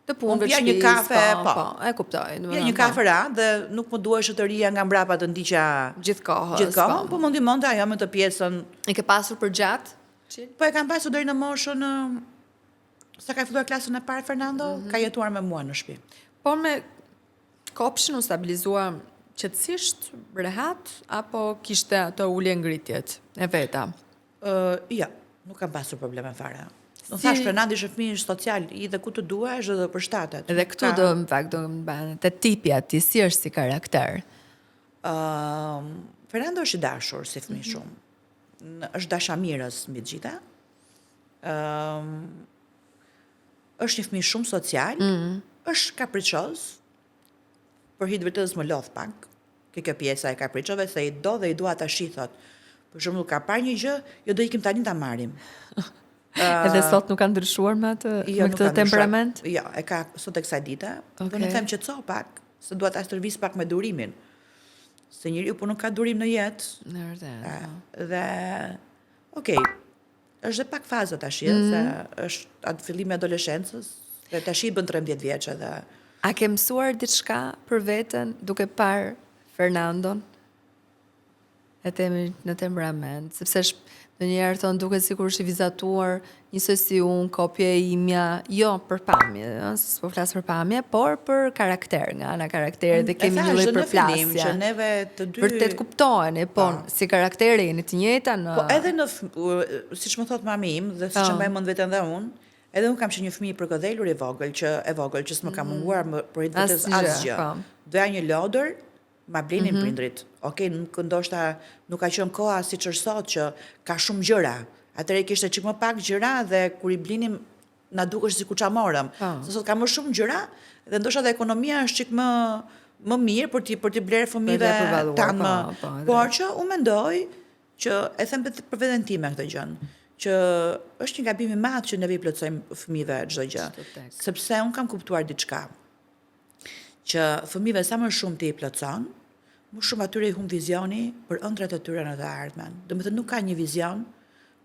A: Të punëve
B: Unë pija një
A: shtëpisë,
B: kafe, po.
A: e kuptoj.
B: pija një kafe ra dhe nuk më duhej të rija nga mbrapa të ndiqja
A: Gjithkohës.
B: po më ndihmonte ajo me të pjesën.
A: E ke pasur për gjatë?
B: Po e kam pasur deri në moshën sa ka filluar klasën e parë Fernando, ka jetuar me mua në shtëpi.
A: Por me kopshin u stabilizua qetësisht, rehat, apo kishte ato ulje ngritjet e veta?
B: Ja, nuk kam pasur probleme fare. Në thash, Fernandi është fëmijë social, i dhe ku të duash dhe përshtatet.
A: Edhe këtu do në fakt do më bënë, të tipja ti, si është si karakter?
B: Fernando është i dashur si fëmijë shumë. Është dashamirës mbi të gjitha. Është një fëmijë shumë social, është kapriçoz, për hir të vërtetës më lodh pak. Kjo pjesa e kapriçove se i do dhe i dua ta shithot. Për shembull, ka parë një gjë, jo do ikim tani ta marrim.
A: Edhe sot nuk ka ndryshuar me atë me këtë temperament?
B: Jo, e ka sot e kësaj dite. Do në them qetëso pak, se dua ta stërvis pak me durimin. Se njeriu po nuk ka durim në jetë.
A: Në vërtetë.
B: Dhe okay, është dhe pak faza tash, se është atë fillimi i adoleshencës, dhe tash i bën 13 vjeç edhe.
A: A ke mësuar diçka për veten duke parë Fernandon? E temi në temperament, sepse në njerë thonë duke sikur është i vizatuar njësoj si unë, kopje e imja, jo për pamje, s'po flasë për pamje, por për karakter, nga ana karakteri dhe kemi një lloj përplasje.
B: Që neve të dy
A: vërtet kuptoheni, po si karakteri jeni të njëjta në.
B: Po edhe në siç më thot mami im dhe siç e mbaj mend veten dhe unë, edhe unë kam që një fëmijë përgodhelur i vogël që s'më ka munguar për vetës asgjë. Doja një lodër, ma blenin prindrit. Okej, nuk ndoshta nuk ka qenë koha siç është sot që ka shumë gjëra. Atëherë kishte çik më pak gjëra dhe kur i blinim na dukesh sikur ça morëm. Se sot ka më shumë gjëra dhe ndoshta dhe ekonomia është çik më mirë për t'i blerë fëmijëve tanë. Por që unë mendoj që e them për veten time këtë gjën, që është një gabim i madh që neve i plotsojmë fëmijëve çdo gjë. Sepse unë kam kuptuar diçka. Që fëmijëve sa më shumë ti i plotson, më shumë atyre i humb vizioni për ëndrat e tyre në të ardhmen. Domethënë nuk ka një vizion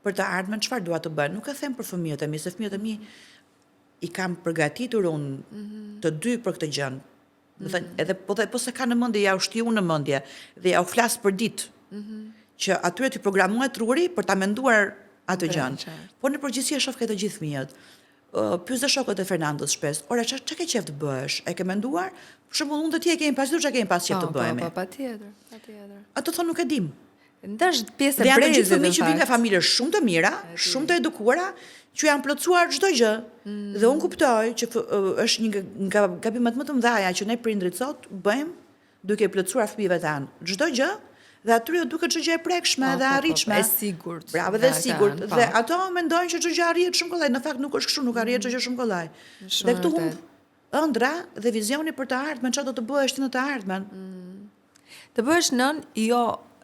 B: për të ardhmen, çfarë dua të bëjnë. Nuk e them për fëmijët e mi, se fëmijët e mi i kam përgatitur unë të dy për këtë gjë. Domethënë edhe po se ka në mendje ja ushtiu në mendje dhe ja u flas për ditë. Që atyre ti programohet truri për ta menduar atë gjë. Po në përgjithësi e shoh këtë gjithë fëmijët. Pyes dhe shokët e Fernandos shpesh. Ora ç'a ke qef të bësh? E ke menduar? Për shembull, unë dhe ti e kemi pasur ç'a kemi pas qef të bëhemi.
A: Po, patjetër.
B: Ato thonë nuk e dim.
A: Ndash pjesë e
B: brezit. Dhe janë gjithë
A: fëmijë
B: që vijnë nga familje shumë të mira, shumë të edukuara, që janë plotësuar çdo gjë. Dhe unë kuptoj që është një nga gabimet më të mëdha që ne prindrit sot bëjmë duke plotësuar fëmijëve tanë çdo gjë. Dhe atyre duket çdo gjë e prekshme dhe arritshme.
A: E sigurt.
B: Bravo dhe sigurt. Dhe ato mendojnë që çdo gjë arrihet shumë kollaj. Në fakt nuk është kështu, nuk arrihet çdo gjë shumë kollaj. Dhe këtu humb ëndra dhe vizioni për të ardhmen, çfarë do të bëhesh ti në të ardhmen.
A: Të bëhesh nën, jo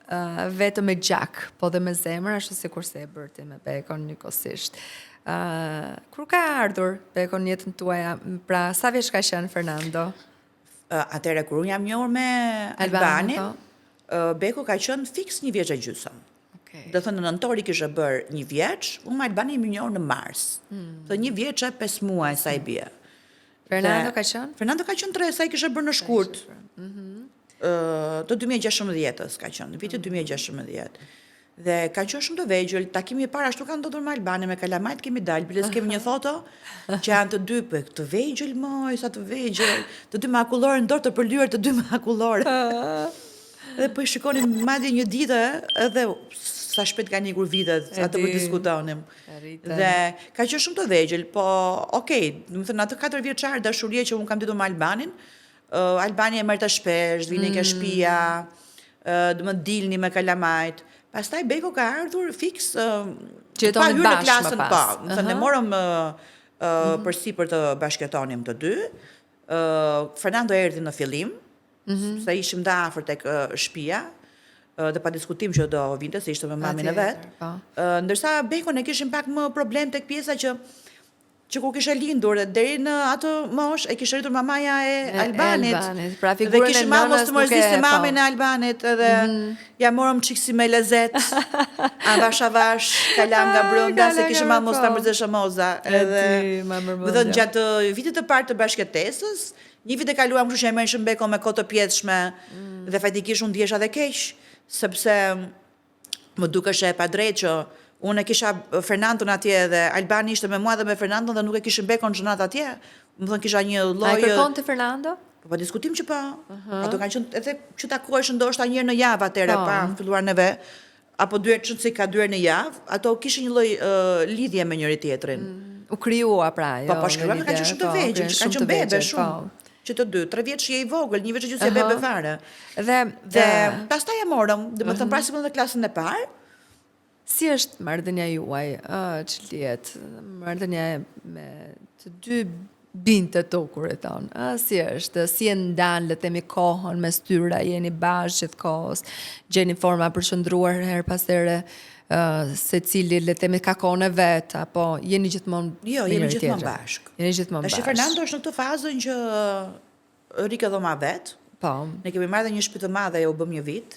A: vetëm me gjak, po dhe me zemër, ashtu si kurse e bërti me Bekon njëkohësisht. Kur ka ardhur Bekon në jetën tuaja, pra sa vjeç ka qenë Fernando?
B: Atëherë kur unë jam njohur me Albanin, Beko ka qenë fiks 1 vjeç e gjysmë.
A: Okay.
B: Do thënë në nëntori kishe bërë 1 vjeç, unë me Albanin jam njohur në mars. Dhe 1 vjeç e 5 muaj sa i bie.
A: Fernando ka qenë?
B: Fernando ka qenë 3, sa i kishe bërë në shkurt. Të 2016-ës ka qenë, në vitin 2016. Dhe ka qenë shumë të vegjël, takimi i parë ashtu ka ndodhur me Albanin, me kalamajt kemi dalë, biles kemi një foto që janë të dy për të vegjël, moj, sa të vegjël, të dy makullore në dorë të përlyer të dy makullore. Dhe po i shikonim madje një ditë, edhe sa shpejt ka njikur vitet, atë po diskutonim. Dhe ka qenë shumë të vegjël, po okej, do të thënë atë 4 vjeçar dashurie që unë kam ditur me Albanin, Albani e merrte shpesh, vini ke shtëpia, do të dilni me kalamajt. Pastaj Beko ka ardhur fiks
A: pa hyrë në
B: klasën, po. Do thënë ne morëm përsipër të bashkëtonim të dy. Fernando erdhi në fillim, se ishim da afër tek shtëpia, dhe pa diskutim që do vinte, se ishte me mamin e vet. Ndërsa Bekon e kishim pak më problem tek pjesa që kur kishe lindur, deri në atë mosh e kishe rritur mamaja e Albanit.
A: Pra
B: dhe
A: figurën e
B: kishim mamos
A: nënës
B: të
A: nuk e
B: mërzisë mamin e Albanit, edhe ja morëm çik si me lezet, avash, kalam nga brenda, se kishim mamos të mërzishe moza. Dhe gjatë vitit të parë të bashkëtesës, një vit e kaluam kështu që e merrshëm Beko me kohë të pjedhshme, dhe fatikisht unë ndjesha dhe keq, sepse më dukeshe e padrejtë që unë e kisha Fernandon atje dhe Albani ishte me mua dhe me Fernandon dhe nuk e kishim Bekon xhunat atje. Më thënë kisha një lloj.
A: A e kërkonte Fernando?
B: Po diskutim që po. Ato kanë qenë edhe që takoheshin ndoshta një herë në javë atëherë pa filluar neve, apo 2 herë që ka 2 herë në javë, ato kishin një lloj lidhje me njëri tjetrin.
A: U krijua pra, jo.
B: Po shkruan kanë qenë shumë të vegjël, kanë qenë bebe shumë. Që të dy, 3 vjeç je i vogël, 1 vjeç e gjysmë bebe fare. Dhe pastaj e morëm, domethënë prasim në klasën e parë.
A: Si është marrëdhënia juaj, Çliet? Marrëdhënia me të dy binte tu, kur e thon. Si është? Si e ndan, le të themi, kohën mes tyre, jeni bashkë gjithë kohës, gjeni forma për shndruar her pas here, secili le të themi ka kohën e vet, apo jeni gjithmonë
B: jeni gjithmonë bashkë.
A: Jeni gjithmonë bashkë.
B: Tash Fernando është në këtë fazën që rikë dhoma vet.
A: Po.
B: Ne kemi marrë një shtëpi të madhe, u bëm një vit.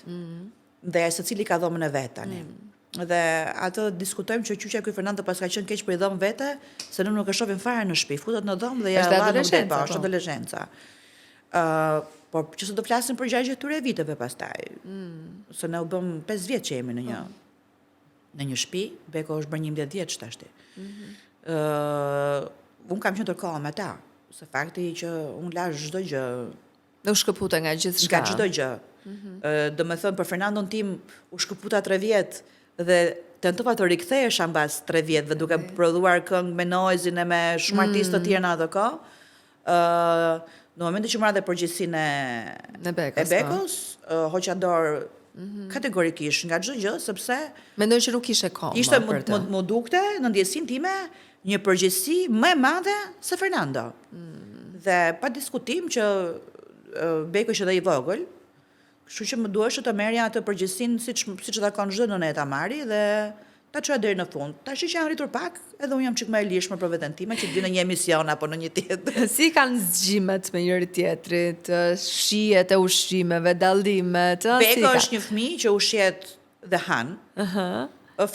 B: Dhe secili ka dhomën e vet tani. Dhe atë diskutojmë që qyqja ky Fernando pas ka qenë keq për i dhomë vete, se në nuk e shohim fare në shtëpi, futet në dhomë dhe ja Allah nuk dhe pa, është adoleshenca. Por që se do flasim për 60 viteve pastaj, se ne u bëm 5 vjetë që jemi në një shtëpi, Beko është bërë 11 vjetë shtashti. Unë kam qenë tërkohë me ta, se fakti që unë lash çdo gjë.
A: U shkëputa nga gjithçka.
B: Nga çdo gjë. Do me thënë për Fernandon tim u shkëputa 3 vjetë, dhe tentova të rikthehesha mbas 3 vjetëve duke prodhuar këngë me Noizin e me shumë artistë të tjerë në atë kohë. Në momentin që mora dhe përgjegjësinë e Bekos, hoqa dorë kategorikisht nga çdo gjë, sepse
A: mendoj që nuk kishe kohë.
B: Ishte më dukte në ndjesinë time një përgjegjësi më e madhe se Fernando. Dhe pa diskutim që Beko ishte dhe i vogël. Kështu që më duheshë të merja atë përgjegjësinë siç takon çdo nënë ta marri dhe ta çoja deri në fund. Tash që janë rritur pak, edhe unë jam çik më e lirshme për veten time që të vi në një emision apo në një tjetër.
A: Si kanë zgjimet me njëri tjetrit, shihet e ushqimeve, dallimet,
B: Beko është një fëmijë që ushqet dhe han.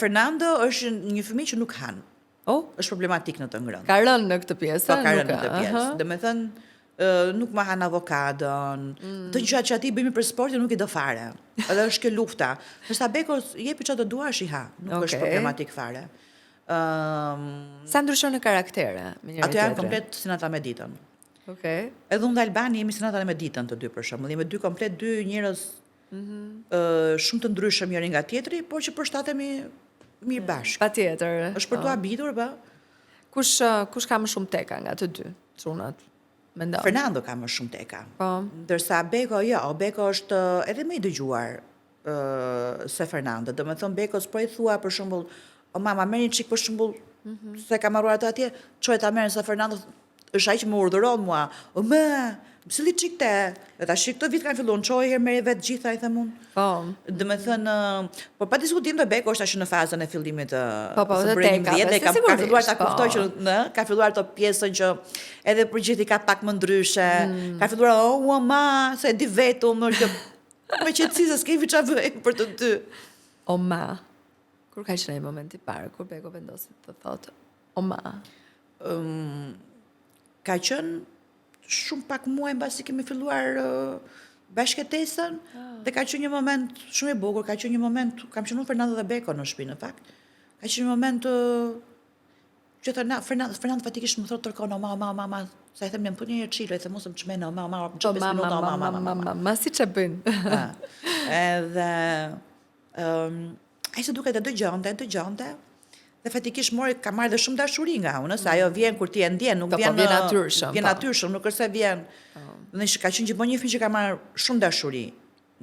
B: Fernando është një fëmijë që nuk han. Është problematik në të ngrënë.
A: Ka rënë në këtë pjesë,
B: ka rënë në këtë pjesë. Domethënë nuk ma han avokadon, të gjërat që ati bëjmë për sportin nuk i do fare. Edhe është kjo lufta. Nërsa Beko jepi që të duash i ha, nuk është problematik fare.
A: Sa ndryshon në karaktere?
B: Ato janë komplet si Nata me Ditën. Edhe unë dhe Albani jemi si Nata me Ditën të dy për shembull. Jemi komplet dy njerëz shumë të ndryshëm njëri nga tjetri, por që përshtatemi mirë bashkë.
A: Patjetër.
B: Është për tu habitur, ba.
A: Kush ka më shumë teka nga të dy çunat?
B: Fernando ka më shumë teka. Ndërsa Beko, Beko është edhe më i dëgjuar se Fernando. Do me thënë Bekos po i thua për shembull, o mama merr një çik për shembull, se ka marruar atë atje, çoj ta merr se Fernando është ai që më urdhëron mua. O më, Mësili çikte, dhe tash këto vit kanë filluar, çoj herë merri vetë gjitha i them unë.
A: Po.
B: Domethënë, po pa diskutim të Beko është tash në fazën e fillimit të
A: Po,
B: së
A: dhe
B: bërimit
A: tekave,
B: dhe ka
A: sigurisht,
B: filluar ta
A: po.
B: kuptoj që ka filluar ato pjesën që edhe përgjithësi ka pak më ndryshe. Ka filluar ma, se e di vetëm, që me qetësi se s'kemi çfarë bëj për të dy.
A: O ma. Kur ka qenë ai momenti i parë kur Beko vendosi të thotë o ma.
B: Ka qenë shumë pak muaj mbasi kemi filluar bashkëtesën dhe ka qenë një moment shumë i bukur, ka qenë një moment, kam qenë unë Fernando dhe Beko në shtëpi në fakt. Ka qenë një moment që thënë Fernando fatikisht më thotë tërkohë ma, sa i them ne punë një çilo, i them mos më çmend ma, më çop 5 minuta
A: ma siç e bëjnë.
B: Edhe ai se duket e dëgjonte. Dhe fatikisht ka marrë dhe shumë dashuri nga unë, se ajo vjen kur ti e ndjen, nuk vjen
A: natyrshëm.
B: Vjen natyrshëm, nuk është se vjen. Dhe ka qenë gjithmonë një fëmijë që ka marrë shumë dashuri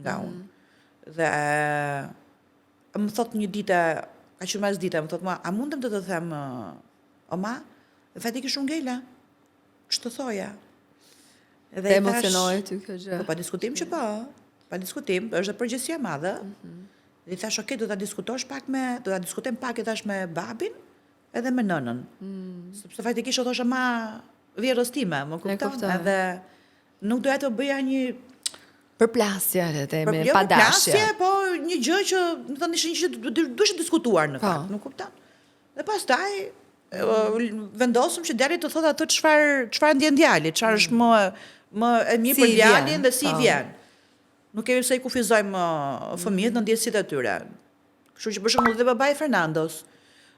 B: nga unë. Dhe më thot një ditë, ka qenë mas dite, më thot mua, a mundem të them o ma? Dhe fatikisht unë ngela. Ç'të thoja?
A: Dhe emocionoi ty kjo gjë.
B: Po pa diskutim që po. Pa diskutim, është përgjegjësia e madhe. Dhe i thash, do ta diskutojm pak e thash me babin edhe me nënën. Sepse faktikisht o thosha ma vjerës time, më kupton? Edhe nuk doja të bëja një
A: përplasje, le të themi,
B: jo
A: pa dashje.
B: Përplasje, po një gjë që, më thënë, ishin që duhet diskutuar në fakt, nuk kupton? Dhe pastaj vendosëm që djali të thotë atë çfarë ndjen djali, çfarë është më e mirë për djalin dhe si i vjen. Nuk kemi pse I kufizojmë fëmijët në ndjesitë e tyre. Kështu që për shembull dhe babai Fernandos,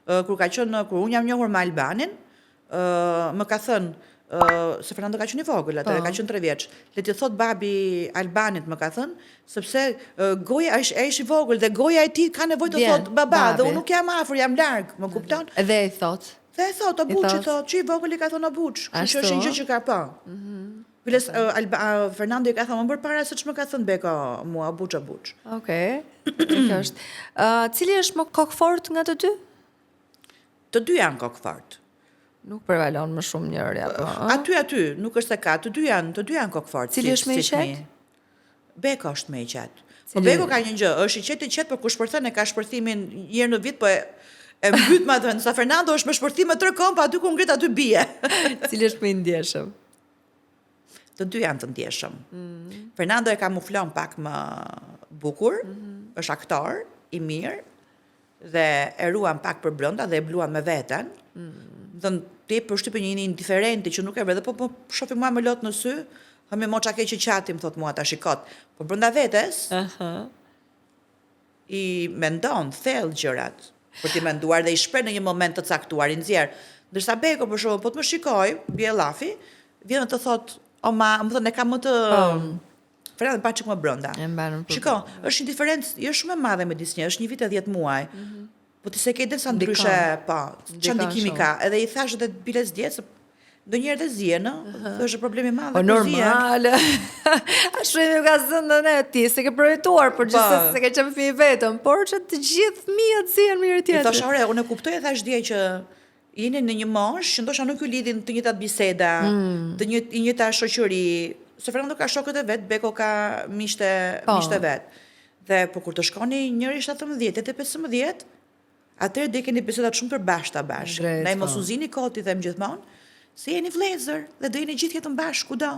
B: kur unë jam njohur me Albanin, më ka thënë se Fernando ka qenë I vogël, atëherë ka qenë 3 vjeç. Le të thot babi Albanit më ka thënë, sepse goja është I vogël dhe goja e tij ka nevojë të thot baba, dhe unë nuk jam afër, jam larg, më kupton?
A: Dhe I thot.
B: Dhe e thot Abuçi thot, që I vogël I ka thënë Abuç, kështu që është një gjë që ka pa. Biles Fernando I ka thënë më përpara se ç'më ka thënë Beko mua Abuç.
A: Okej. Kjo është. Cili është më kokfort nga të dy?
B: Të dy janë kokfort.
A: Nuk prevalon më shumë njëri apo?
B: Aty, nuk është se ka, të dy janë kokfort.
A: Cili është më I qetë?
B: Beko është më I qetë. Po Beko ka një gjë, është I qetë, por kur shpërthen e ka shpërthimin një herë në vit, po e mbyt më thënë, sa Fernando është me shpërthim të tërë pa aty ku ngrit aty bie.
A: Cili është më I ndjeshëm?
B: Të dy janë të ndjeshëm. Fernando e kamuflon pak më bukur, është aktor I mirë dhe e ruan pak për brenda dhe e bluan me veten. Thënë ti për shtypën një indiferenti që nuk e vë dhe po shofi mua me lot në sy, me moça keq që qatim thot mua ta shikot. Po brenda vetes I mendon thellë gjërat për t'i menduar dhe I shpreh në një moment të caktuar I nxjerr. Ndërsa Beko për shembull po të më shikoj, bie llafi, vjen të thot o ma, më thënë, e ka më të... Fernando pa çik më brenda. Shiko, është indiferencë, jo shumë e madhe me disnjë, është 1 vit e 10 muaj. Po ti se ke ide sa ndryshe, po, çfarë ndikimi ka. Edhe I thash edhe biles djetë, se ndonjëherë dhe zien, është problemi I madh.
A: Po normal. A shumë ka zënë ne ti, se ke projektuar, por gjithsesi se ke qenë fëmijë vetëm, por që të gjithë fëmijët zien mirë tjetër.
B: I thash, ore, unë e kuptoj e thash dje që jeni në një moshë që ndoshta nuk ju lidhin të njëjtat biseda, të njëjta shoqëri. Se Fernando ka shokët e vet, Beko ka miqtë vet. Dhe po kur të shkoni njëri 17 e 15, atëherë do keni bisedat shumë të bashkëta bashkë. Ne mos u zini kot I them gjithmonë, se jeni vëllezër dhe do jeni gjithë jetën bashkë kudo.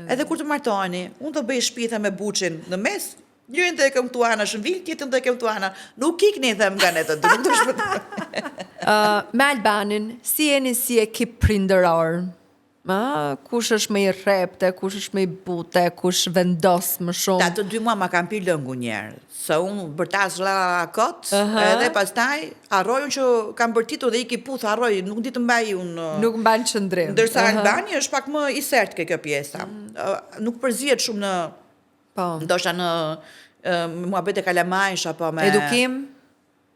B: Edhe kur të martoheni, unë do bëj shpitha me Buçin në mes, njërin do e kem Tuana shëmbil, tjetrin do e kem Tuana. Nuk ikni them nga ne të dy, nuk do shpëtoj.
A: Me Albanin, si jeni si ekip prindëror? Kush është më I rrepte, kush është më I bute, kush vendos më shumë?
B: Ta të dy mua ma kam pi lëngu njerë, se unë bërtas kot, edhe pastaj harroj unë që kam bërtitur dhe I ki puth, harroj, nuk di të mbaj unë...
A: Nuk mban qëndrim.
B: Ndërsa Albani është pak më I sert kjo pjesa. Nuk përzihet shumë në... Ndoshta në muhabete kalamajsh apo me...
A: Edukim?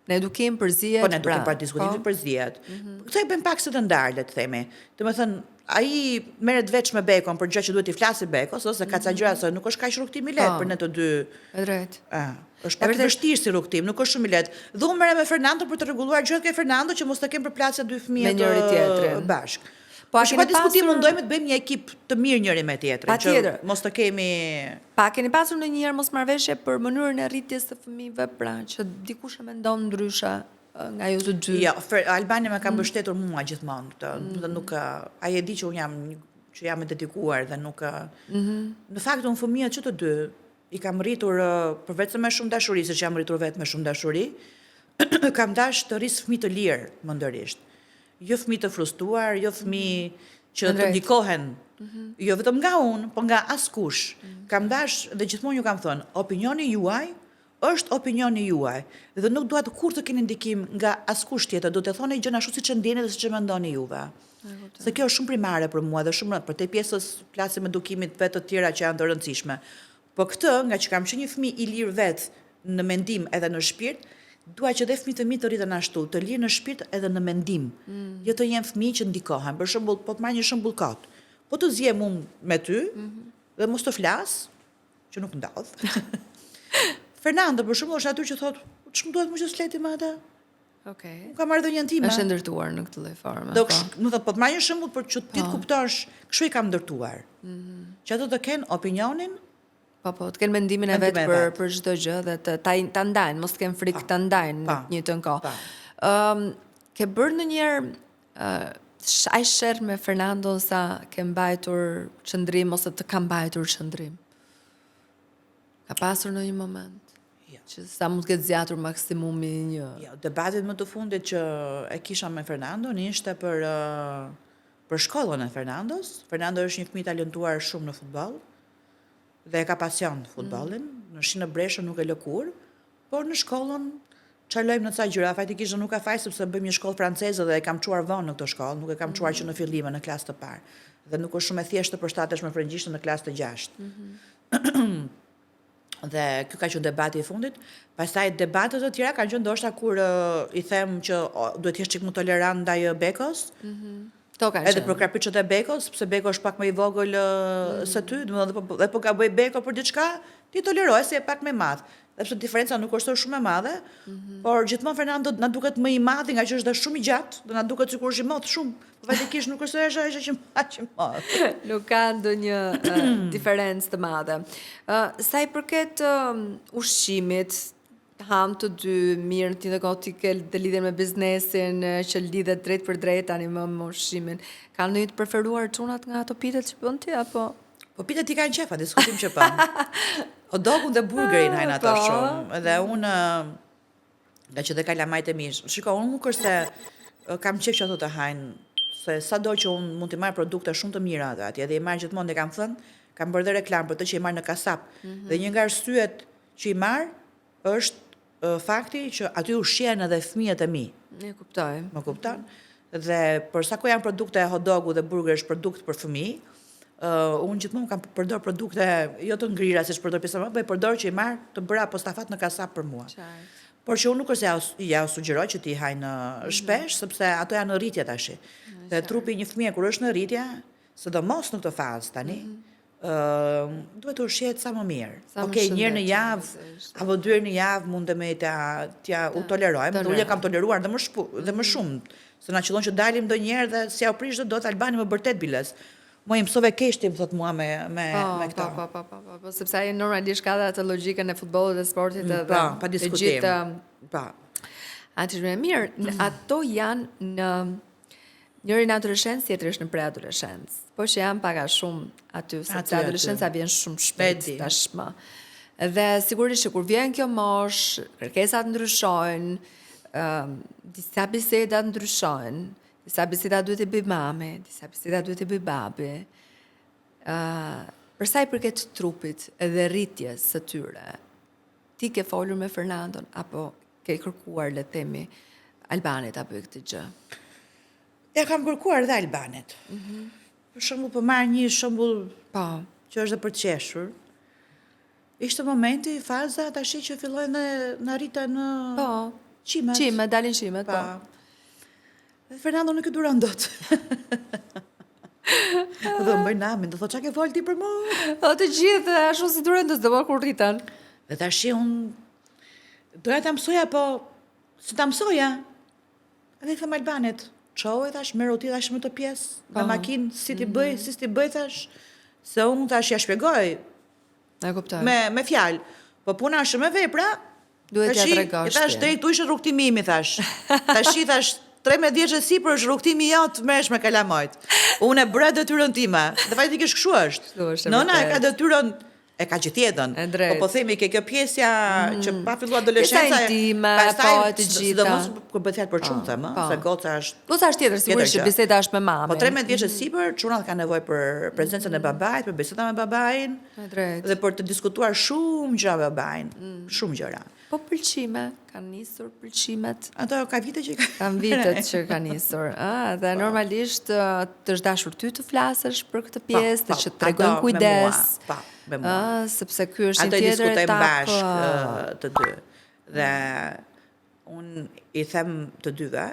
A: Në edukim përzihet?
B: Po, në edukim për diskutimit përzihet. Këto I bën pak së të ndarë, le të themi. Të më thënë, ai merret veç me Bekon për gjë që duhet I flasi Bekos, ose ka ca gjëra se nuk është kaq rrugtim I lehtë për ne të dy.
A: E drejt.
B: Është pak I vështirë si rrugtim, nuk është shumë I lehtë. Dhe unë merrem me Fernando për të rregulluar gjërat ke Fernando që mos të kem përplasje dy fëmijë të bashkë.
A: Po a
B: Por
A: keni
B: pa diskutim
A: pasur
B: mundojmë të bëjmë një ekip të mirë njëri me tjetrin,
A: Patjetër.
B: mos të kemi
A: Pa keni pasur ndonjëherë mosmarrveshje për mënyrën e rritjes së fëmijëve, pra që dikush e mendon ndryshe nga ju të dy?
B: Jo, Albania më ka mbështetur mua gjithmonë këtë, dhe nuk ai e di që që jam e dedikuar dhe nuk në fakt unë fëmijët që të dy i kam rritur përveç se me shumë dashuri, se që jam rritur vetë me shumë dashuri, kam dash të rris fëmijë të lirë mëndërisht. Jo fëmijë të frustruar, jo fëmijë që të ndikohen, jo vetëm nga unë, po nga askush. Kam dash dhe gjithmonë ju kam thënë, opinioni juaj është opinioni juaj dhe nuk duhet kur të keni ndikim nga askush tjetër, do të thoni gjëna ashtu siç e ndjeni dhe siç e mendoni juve. Se kjo është shumë primare për mua dhe shumë për te pjesës flasim edukimit vetë të tjera që janë të rëndësishme. Po këtë, nga që kam qenë një fëmijë i lirë vetë në mendim edhe në shpirt, dua që dhe fëmijët e mi të rriten ashtu, të lirë në shpirt edhe në mendim. Jo të jenë fëmijë që ndikohen. Për shembull, po të marr një shembull kot. Po të zjem unë me ty dhe mos të flas, që nuk ndodh. Fernando, për shembull, është aty që thotë, ç'm duhet më që sleti më ata?
A: Okej.
B: Unë kam marrë dhënien time.
A: Është ndërtuar në këtë lloj forme.
B: Do nuk po të marr një shembull për që ti të kuptosh, kështu i kam ndërtuar. Që ato të kenë opinionin,
A: Po, të kenë mendimin e vet për çdo gjë dhe ta ndajnë, mos të kenë frikë ta ndajnë në një të kohë. Ke bërë ndonjëherë ai sherr me Fernando sa ke mbajtur qëndrim ose të ka mbajtur qëndrim? Ka pasur në një moment? Që sa mund të ketë zgjatur maksimumi një...
B: Jo, debatit më të fundit që e kisha me Fernando ishte për shkollën e Fernandos. Fernando është një fëmijë talentuar shumë në futboll dhe e ka pasion futbollin. Në Shinë Breshën nuk e lë kurrë, por në shkollën çarlojmë në ca gjëra. Faktikisht nuk ka faj sepse bëjmë një shkollë franceze dhe e kam çuar vonë në këtë shkollë, nuk e kam çuar që në fillime në klasë të parë. Dhe nuk është shumë e thjeshtë të përshtatesh me frëngjishtën në klasë të 6. Dhe kjo ka qenë debati i fundit. Pastaj debatet e tjera kanë qenë ndoshta kur i them që duhet të jesh çik më tolerant ndaj Bekos. Edhe për krapiçët e Bekos, sepse Beko është pak më i vogël se ty, domethënë dhe po gaboj Beko për diçka, ti toleroj se e pak më i madh. Sepse diferenca nuk është shumë e madhe, por gjithmonë Fernando na duket më i madh nga që është shumë i gjatë, do na duket sikur është i madh shumë. Faktikisht nuk është se është që i madh.
A: Nuk ka ndonjë diferencë të madhe. Sa i përket ushqimit, ham të dy mirë ti dhe kohë ti ke dhe lidhjen me biznesin që lidhet drejt për drejt tani më ushqimin. Ka ndonjë të preferuar çunat nga ato pitet që bën ti apo?
B: Po pitet ti kanë qefa, diskutim që pa. O dogun dhe burgerin hajnë ato shumë. Edhe unë, nga që dhe kalamajt e mish. Shiko, unë nuk është se kam qef që ato të hajnë, se sa do që unë mund të marrë produkte shumë të mira ato atje, dhe i marrë gjithmonë dhe kam thënë, kam bërë dhe reklam për të që i marrë në kasap. Dhe një nga arsyet që i marrë është fakti që aty ushqen edhe fëmijët e mi.
A: E kuptoj.
B: Më kupton? Dhe për sa ko janë produkte hot dogu dhe burger është produkt për fëmijë, unë gjithmonë kam përdor produkte jo të ngrira siç përdor pjesa më, po e përdor që i marr të bëra postafat në kasap për mua. Por që unë nuk është se ja sugjeroj që ti hajnë shpesh, sepse ato janë në rritje tash. Dhe trupi i një fëmie kur është në rritje, sidomos në këtë fazë tani, duhet të ushqehet sa më mirë. Okej, një herë në javë apo 2 herë në javë mundemi t'ja u tolerojmë. Unë kam toleruar dhe më shumë, se na qellon që dalim ndonjëherë dhe si ja u prish do të Albani më bërtet biles. Mua i mësove keshtim, thot mua me këto.
A: Po, sepse ai normalisht ka atë logjikën e futbollit dhe sportit edhe
B: pa diskutim.
A: Pa. Atë është mirë, ato janë në njëri në adoleshencë, tjetri është në preadoleshencë. Po që janë paga shumë aty, sepse adoleshenca vjen shumë shpejt tashmë. Dhe sigurisht që kur vjen kjo moshë, kërkesat ndryshojnë, disa biseda ndryshojnë, disa biseda duhet i bëj mami, disa biseda duhet i bëj babi. Përsa i përket trupit edhe rritjes së tyre, ti ke folur me Fernandon, apo ke kërkuar, le themi, Albanit apo këtë gjë?
B: Ja kam kërkuar dhe Albanit. Për shembull, po marr një shembull që është dhe për të qeshur. Ishte momenti, faza tash që fillojnë në rritën qimet.
A: Qimet, dalin qimet, po.
B: Dhe Fernando nuk e duron dot. Dhe më bëjnë namin, do thot çka ke fol ti për mua?
A: O të gjithë ashtu si duron do kur rriten.
B: Dhe tash unë doja ta mësoja, po si ta mësoja? Edhe i them Albanit, Çoj thash, merr ti thash më të pjesë, me makinë, si ti bëj thash, se unë thash ja shpjegoj
A: E kuptoj.
B: me fjalë. Po puna është me vepra.
A: Duhet t'ja tregosh.
B: Thash deri tu ishte rrugtimi imi thash. Thash 13 vjeç e sipër është rrugtimi jot merresh me kalamajt. Unë e bëra detyrën time. Dhe faktikisht kështu është. Nëna e ka detyrën e ka që tjetën. Po themi ke kjo pjesja që pa filluar adoleshenca,
A: pastaj të gjitha.
B: Sidomos kur bëhet fjalë për çunë them, se goca është.
A: Goca është tjetër, sigurisht që biseda është me mamën.
B: Po 13 vjeç e sipër, çunat kanë nevojë për prezencën e babait, për biseda me babain. Dhe për të diskutuar shumë gjëra me babain, shumë gjëra.
A: Po pëlqime, kanë nisur pëlqimet.
B: Ato ka vite që
A: kanë vitet që kanë nisur. Dhe normalisht të është dashur ty të flasësh për këtë pjesë, të që të tregojnë kujdes.
B: Me mua.
A: Sepse ky është
B: një tjetër etapë. Ato diskutojmë bashkë të dy. Dhe unë i them të dyve,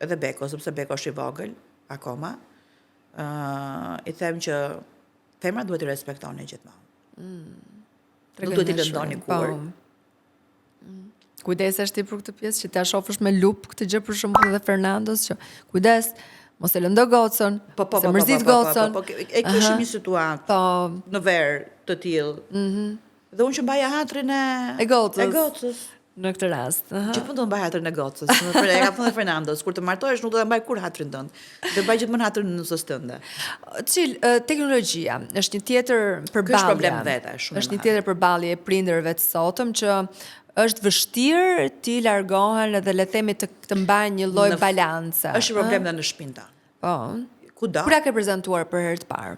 B: edhe Beko, sepse Beko është i vogël akoma, i them që femra duhet i respektoni gjithmonë. Nuk duhet i lëndoni kur.
A: Kujdes është ti për këtë pjesë, që ta shofësh me lup këtë gjë për shembull dhe Fernandos, që kujdes, mos e lëndo gocën, se mërzit gocën.
B: E kishim një situatë në verë të tillë. Dhe unë që mbaja hatrin e gocës.
A: Në këtë rast.
B: Gjithmonë do të mbaj hatrin e gocës. E ka thënë Fernandos, kur të martohesh nuk do të mbaj kur hatrin tënd. Do mbaj gjithmonë hatrin në nësës tënde.
A: Teknologjia është një tjetër përballje.
B: Ky është problem vetë, shumë.
A: Është një tjetër përballje e prindërve të sotëm që është vështirë ti largohen edhe le themi të mbajnë një lloj balance.
B: Është problem edhe në shtëpinë tonë.
A: Po.
B: Kudo.
A: Kur ja ke prezantuar për herë të parë?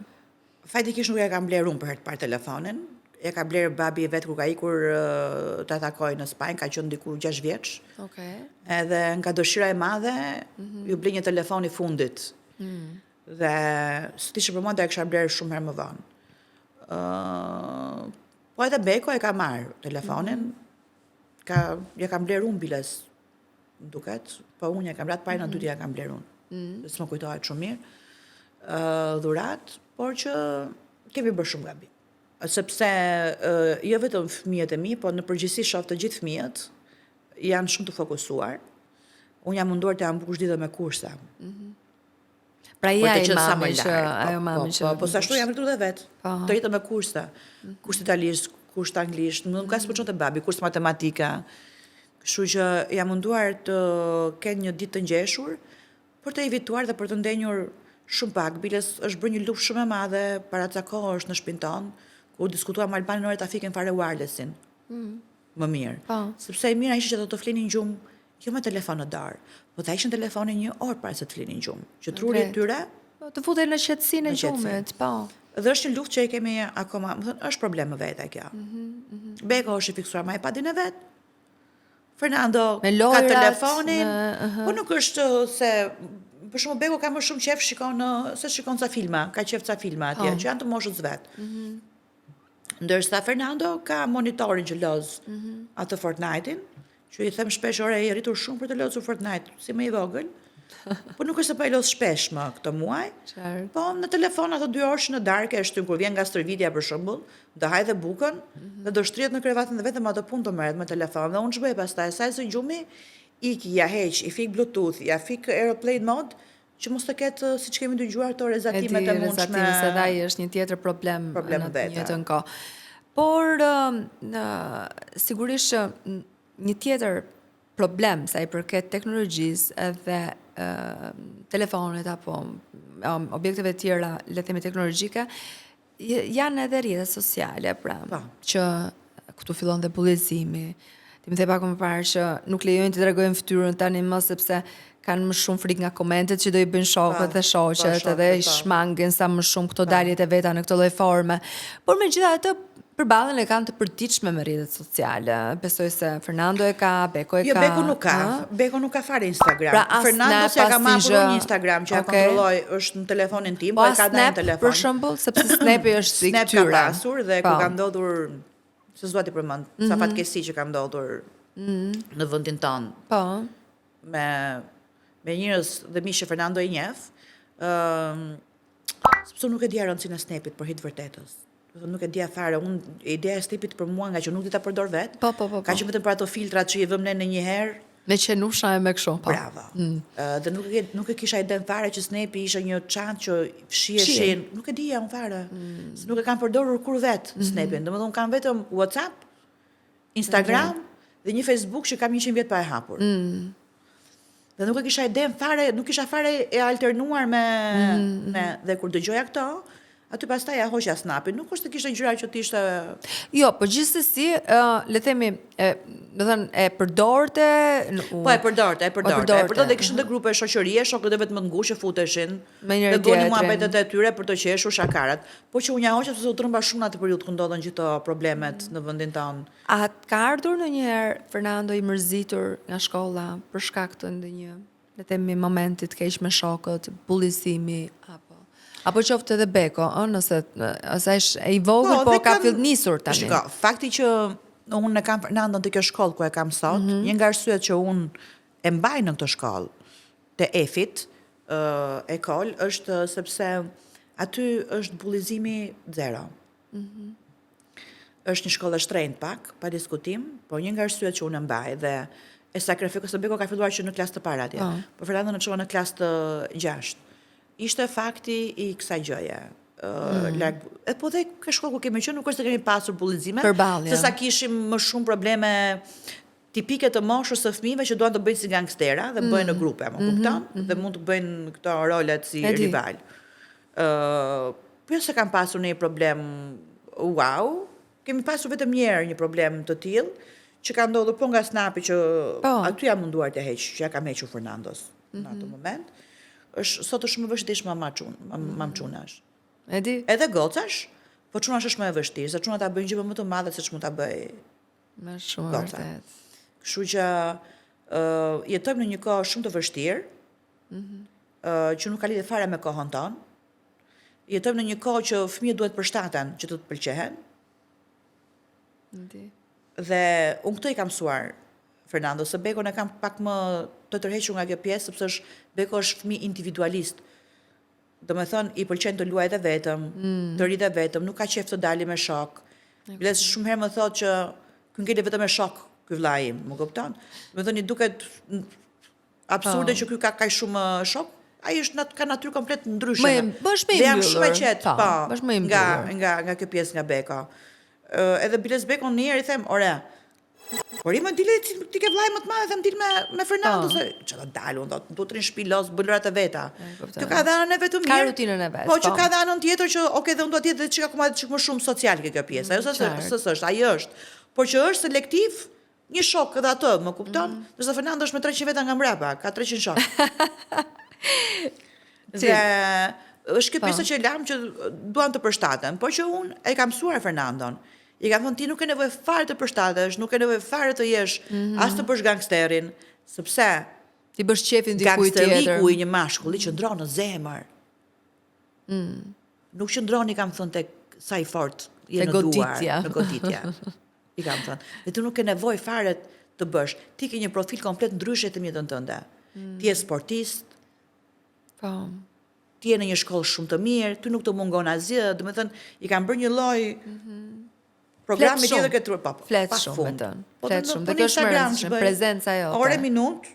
B: Faktikisht nuk ja kam bler unë për herë të parë telefonin. Ja ka bler babi vet kur ka ikur ta takoj në Spanjë, ka qenë diku 6 vjeç.
A: Okej.
B: Edhe nga dëshira e madhe, ju blej një telefon i fundit. Dhe s'ti që për mua do e kisha bler shumë herë më vonë. Po edhe Beko e ka marr telefonin. Ja kam bler unë biles, duket, po unë ja kam ratë parë në dytë ja kam bler unë. S'më kujtohet shumë mirë. Dhurat, por që kemi bërë shumë gabi. Sepse jo vetëm fëmijët e mi, po në përgjithësi shoh të gjithë fëmijët janë shumë të fokusuar. Unë jam munduar të ambush ditët me kursa.
A: Pra ja i mami që ajo mami që.
B: Po sa ashtu jam rritur dhe vetë. Të jetë me kursa. Kurs italisht, kurs anglisht, nuk ka s'po çonte babi, kurs matematika. Kështu që jam munduar të kenë një ditë të ngjeshur për të evituar dhe për të ndenjur shumë pak. Biles është bërë një luftë shumë e madhe para ca kohësh në shtëpinë tonë, kur diskutuam Albaninë orë ta fikin fare wirelessin. Më mirë. Sepse e mira ishte që të flinin gjumë jo me telefon në dorë, po ta ishin telefonin 1 orë para se të flinin gjumë. Që truri i tyre
A: të futen në qetësinë e gjumit, po.
B: Dhe është një luftë që e kemi akoma, më thënë, është problem më vete kjo. Beko është i fiksuar me iPadin e vet. Fernando ka telefonin, po nuk është se për shumë Beko ka më shumë qef shikon ca filma, ka qef ca filma atje, që janë të moshës vet. Ndërsa Fernando ka monitorin që loz atë Fortnite-in, që i them shpesh ora e rritur shumë për të lozur Fortnite, si më i vogël. Po nuk është se po e lodh shpesh më këto muaj. Po në telefon ato 2 orë në darkë e shtyn kur vjen nga stërvitja për shembull, do haj dhe bukën dhe do shtrihet në krevatin dhe vetëm ato punë do merret me telefon. Dhe unë ç'bëj pastaj, sa se gjumi iki, ja heq, i fik Bluetooth, ja fik airplane mode, që mos të ketë siç kemi dëgjuar ato rezatimet e mundshme.
A: Se ai është një tjetër problem në jetën kohë. Por sigurisht një tjetër problem sa i përket teknologjisë edhe telefonit apo objekteve tjera, le të themi teknologjike, janë edhe rrjetet sociale, pra, që këtu fillon dhe bullizimi. Ti më the pak më parë që nuk lejojnë të tregojnë fytyrën tani më sepse kanë më shumë frikë nga komentet që do i bëjnë shokët dhe shoqet, edhe i shmangin sa më shumë këto daljet e veta në këtë lloj forme. Por megjithatë përballen e kanë të përditshme me rrjetet sociale. Besoj se Fernando e ka, Beko e ka.
B: Jo, Beko nuk ka. Beko nuk ka fare Instagram. Fernando se ka marrë një Instagram që ja kontrolloj, është në telefonin tim, po e ka dhënë në telefon.
A: Për shembull, sepse Snapi është i
B: këtyre. Snap ka pasur dhe ku ka ndodhur, se s'dua ti përmend, sa fatkeqësi që ka ndodhur në vendin tonë. Po. Me njerëz dhe miq që Fernando i njeh, sepse nuk e di rëndësinë e Snapit për hit vërtetës. Nuk e dia fare, ideja e Snapit për mua nga që nuk di ta përdor vet. Ka që vetëm për ato filtrat që i vëmë ne në një herë,
A: Me qenusha e me kështu, po.
B: Bravo. Dhe nuk e kisha iden fare që Snapi ishte një çantë që fshihen, nuk e dija unë fare. Se nuk e kam përdorur kur vet Snapin. Domethënë kam vetëm WhatsApp, Instagram dhe një Facebook që kam 100 vjet pa e hapur. Dhe nuk e kisha iden fare, nuk kisha fare e alternuar me dhe kur dëgjoja këto, aty pastaj ja hoqja Snapin. Nuk është të kishte gjëra që t'ishte.
A: Jo, po gjithsesi, le themi, do thënë e përdorte.
B: Po e përdorte. E përdorte dhe kishin të grupe shoqërie, shokët e vet më të ngushtë që futeshin.
A: Me njëri
B: dhe bënin
A: tjetrin.
B: muhabetet e tyre për të qeshur shakarat. Po që unë ja hoqja sepse u trëmba shumë në atë periudhë kur ndodhen gjithë këto problemet në vendin tonë.
A: A ka ardhur ndonjëherë Fernando i mërzitur nga shkolla për shkak të ndonjë, le themi, momenti të keq me shokët, bullizimi apo qoftë edhe Beko, nëse është e i vogël, po ka nisur tani.
B: Shiko, fakti që unë e kam Fernandon të kjo shkollë ku e kam sot, një nga arsyet që unë e mbaj në këtë shkollë, të EFIT, ekol, është sepse aty është bullizimi zero. Është një shkollë e shtrenjtë pak, pa diskutim, po një nga arsyet që unë e mbaj dhe e sakrifikoj se Beko ka filluar që në klasë të parë atje, po Fernando në çuan në klasë të 6. Ishte fakti i kësaj gjëje. E po dhe ka shkollë ku kemi qenë, nuk është të kemi pasur bullizime, se sa kishim më shumë probleme tipike të moshës së fëmijëve që duan të bëjnë si gangstera dhe bëjnë në grupe, më kupton? Dhe mund të bëjnë këto rolet si rival. Po jo se kam pasur një problem wow, kemi pasur vetëm një problem të tillë që ka ndodhur po nga Snapi që aty jam munduar të heq, që ja kam hequr Fernandos në atë moment. Sot është shumë vështirë mamçunash.
A: E di?
B: Edhe gocash, po çunash është më e vështirë, se çunat ta bëjnë gjë më të madhe se ç'mund ta bëj.
A: Më shumë vërtet.
B: Kështu që jetojmë në një kohë shumë të vështirë, që nuk ka lidhje fare me kohën tonë. Jetojmë në një kohë që fëmijët duhet përshtaten që të pëlqehen. Dhe unë këtë i kam mësuar Fernando, se Beko e kam pak më të tërhequr nga kjo pjesë, sepse Beko është fëmijë individualist. Domethënë i pëlqen të luajë vetëm, të rritë vetëm, nuk ka qejf të dalë me shok. Biles shumë herë më thotë që ky ngele vetëm me shok ky vllai im, më kupton? Domethënë i duket absurde që ky ka kaq shumë shok. Ai është ka natyrë komplet ndryshe.
A: Bësh më i mbyllur.
B: Jam shumë e qetë,
A: bësh më i mbyllur.
B: Nga kjo pjesë nga Beko. Edhe biles Beko një herë i them, "Ore, por i më dile ti ke vllai më të madh, them dil me Fernando se çfarë dalë, unë do të trin shtëpi los bëlërat e veta. Ti ka dhënën e vet të mirë.
A: Ka rutinën e vet.
B: Po që ka dhënën tjetër që okay, dhe unë do të jetë çka kuma çik më shumë social kjo pjesë. Ajo s'është, ai është. Por që është selektiv, një shok edhe atë, më kupton? Ndërsa Fernando është me 300 veta nga mbrapa, ka 300 shok. Dhe është kjo pjesa që lam që duan të përshtaten, por që unë e kam mësuar Fernandon. I kam thënë ti nuk ke nevojë fare të përshtatesh, nuk ke nevojë fare të jesh as të bësh gangsterin, sepse
A: ti bësh qefin dikujt tjetër.
B: Gangsteriku i një mashkulli qëndron në zemër. Nuk qëndron, i kam thënë tek sa i fort je në duar, në goditje. I kam thënë. Dhe ti nuk ke nevojë fare të bësh. Ti ke një profil komplet ndryshe të mjetën tënde. Ti je sportist.
A: Po.
B: Ti je në një shkollë shumë të mirë, ty nuk të mungon asgjë, domethënë i kam bërë një lloj programi tjetër këtë pa
A: flet shumë me të. Flet shumë. Dhe kjo është më prezenca jote.
B: Ore minutë,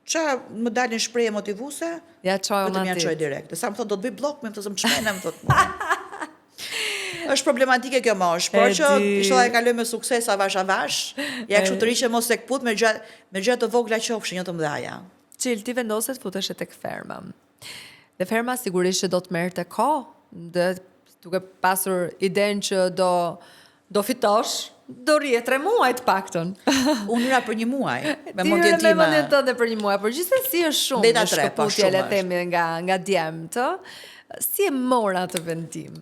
B: ç'a më dalin shprehje motivuese?
A: Ja çoj unë
B: aty. Çoj direkt. Sa më thotë do të bëj blok, më thotë më çmena, më thotë. Është problematike kjo mosh, por që inshallah e kaloj me sukses avash. Ja kështu të riqe mos tek put me gjë të vogla qofshin, jo të mëdha.
A: Çil ti vendoset futesh tek ferma. Dhe ferma sigurisht që do të merrte kohë, dhe duke pasur idenë që do fitosh, do rrihet 3 muaj të paktën.
B: Unë ra për 1 muaj, me
A: mendjen
B: time.
A: Me mendjen tënde për 1 muaj, por gjithsesi është shumë.
B: Deta 3, po shumë.
A: Le themi nga djemt. Si e mora atë vendim?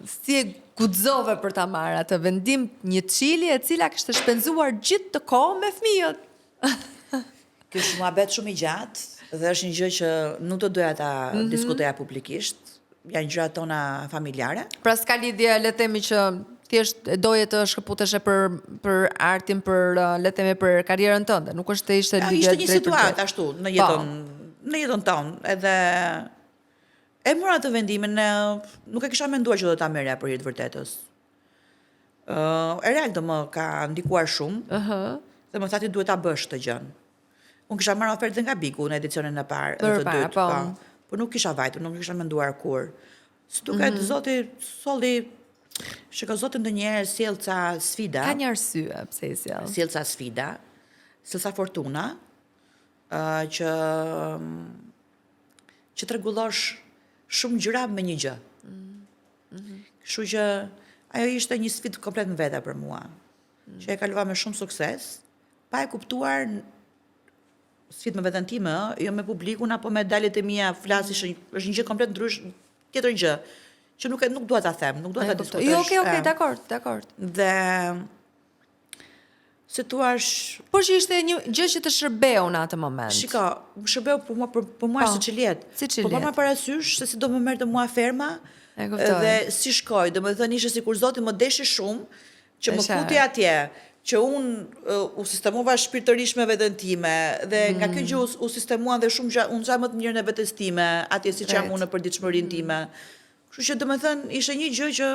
A: Si e guxove për ta marrë atë vendim një çili e cila kishte shpenzuar gjithë të kohë me fëmijët?
B: Ky është muhabet shumë i gjatë dhe është një gjë që nuk do doja ta diskutoja publikisht. Janë gjërat tona familjare.
A: Pra s'ka lidhje, le themi që thjesht doje të shkëputeshe për artin, për le themi për karrierën tënde. Nuk është të ishte lidhje.
B: Ishte një situatë ashtu në jetën tonë, edhe e mora të vendimin, nuk e kisha menduar që do ta merrja për hir të vërtetës. E real do më ka ndikuar shumë. Dhe më thati duhet ta bësh këtë gjën. Unë kisha marrë ofertë nga Biku në edicionin e parë dhe të dytë, po nuk kisha vajtur, nuk kisha menduar kur. Si duket Zoti solli, shiko Zoti ndonjëherë sjell ca sfida.
A: Ka një arsye pse i sjell.
B: Sjell ca sfida, sjell ca fortuna, që t'rregullosh shumë gjëra me një gjë. Kështu që ajo ishte një sfidë komplet në vete për mua, që e kalova me shumë sukses, pa e kuptuar sfidë me veten time, jo me publikun apo me daljet e mia, është një gjë komplet ndryshme, tjetër gjë, që nuk dua ta them, nuk dua ta diskutoj.
A: Jo, okay, dakord.
B: Dhe se thua
A: por që ishte një gjë që të shërbeu në atë moment.
B: Shiko, më shërbeu për mua siç lihet. Po pa marr parasysh se si do më merrte mua ferma dhe si shkoj, domethënë ishte sikur Zoti më deshi shumë që më futi atje, që unë u sistemova shpirtërisht me veten time dhe nga kjo gjë u sistemuan dhe shumë unë më të mirën e vetes time, atje siç jam unë për ditëshmërinë time. Kështu që domethënë ishte një gjë që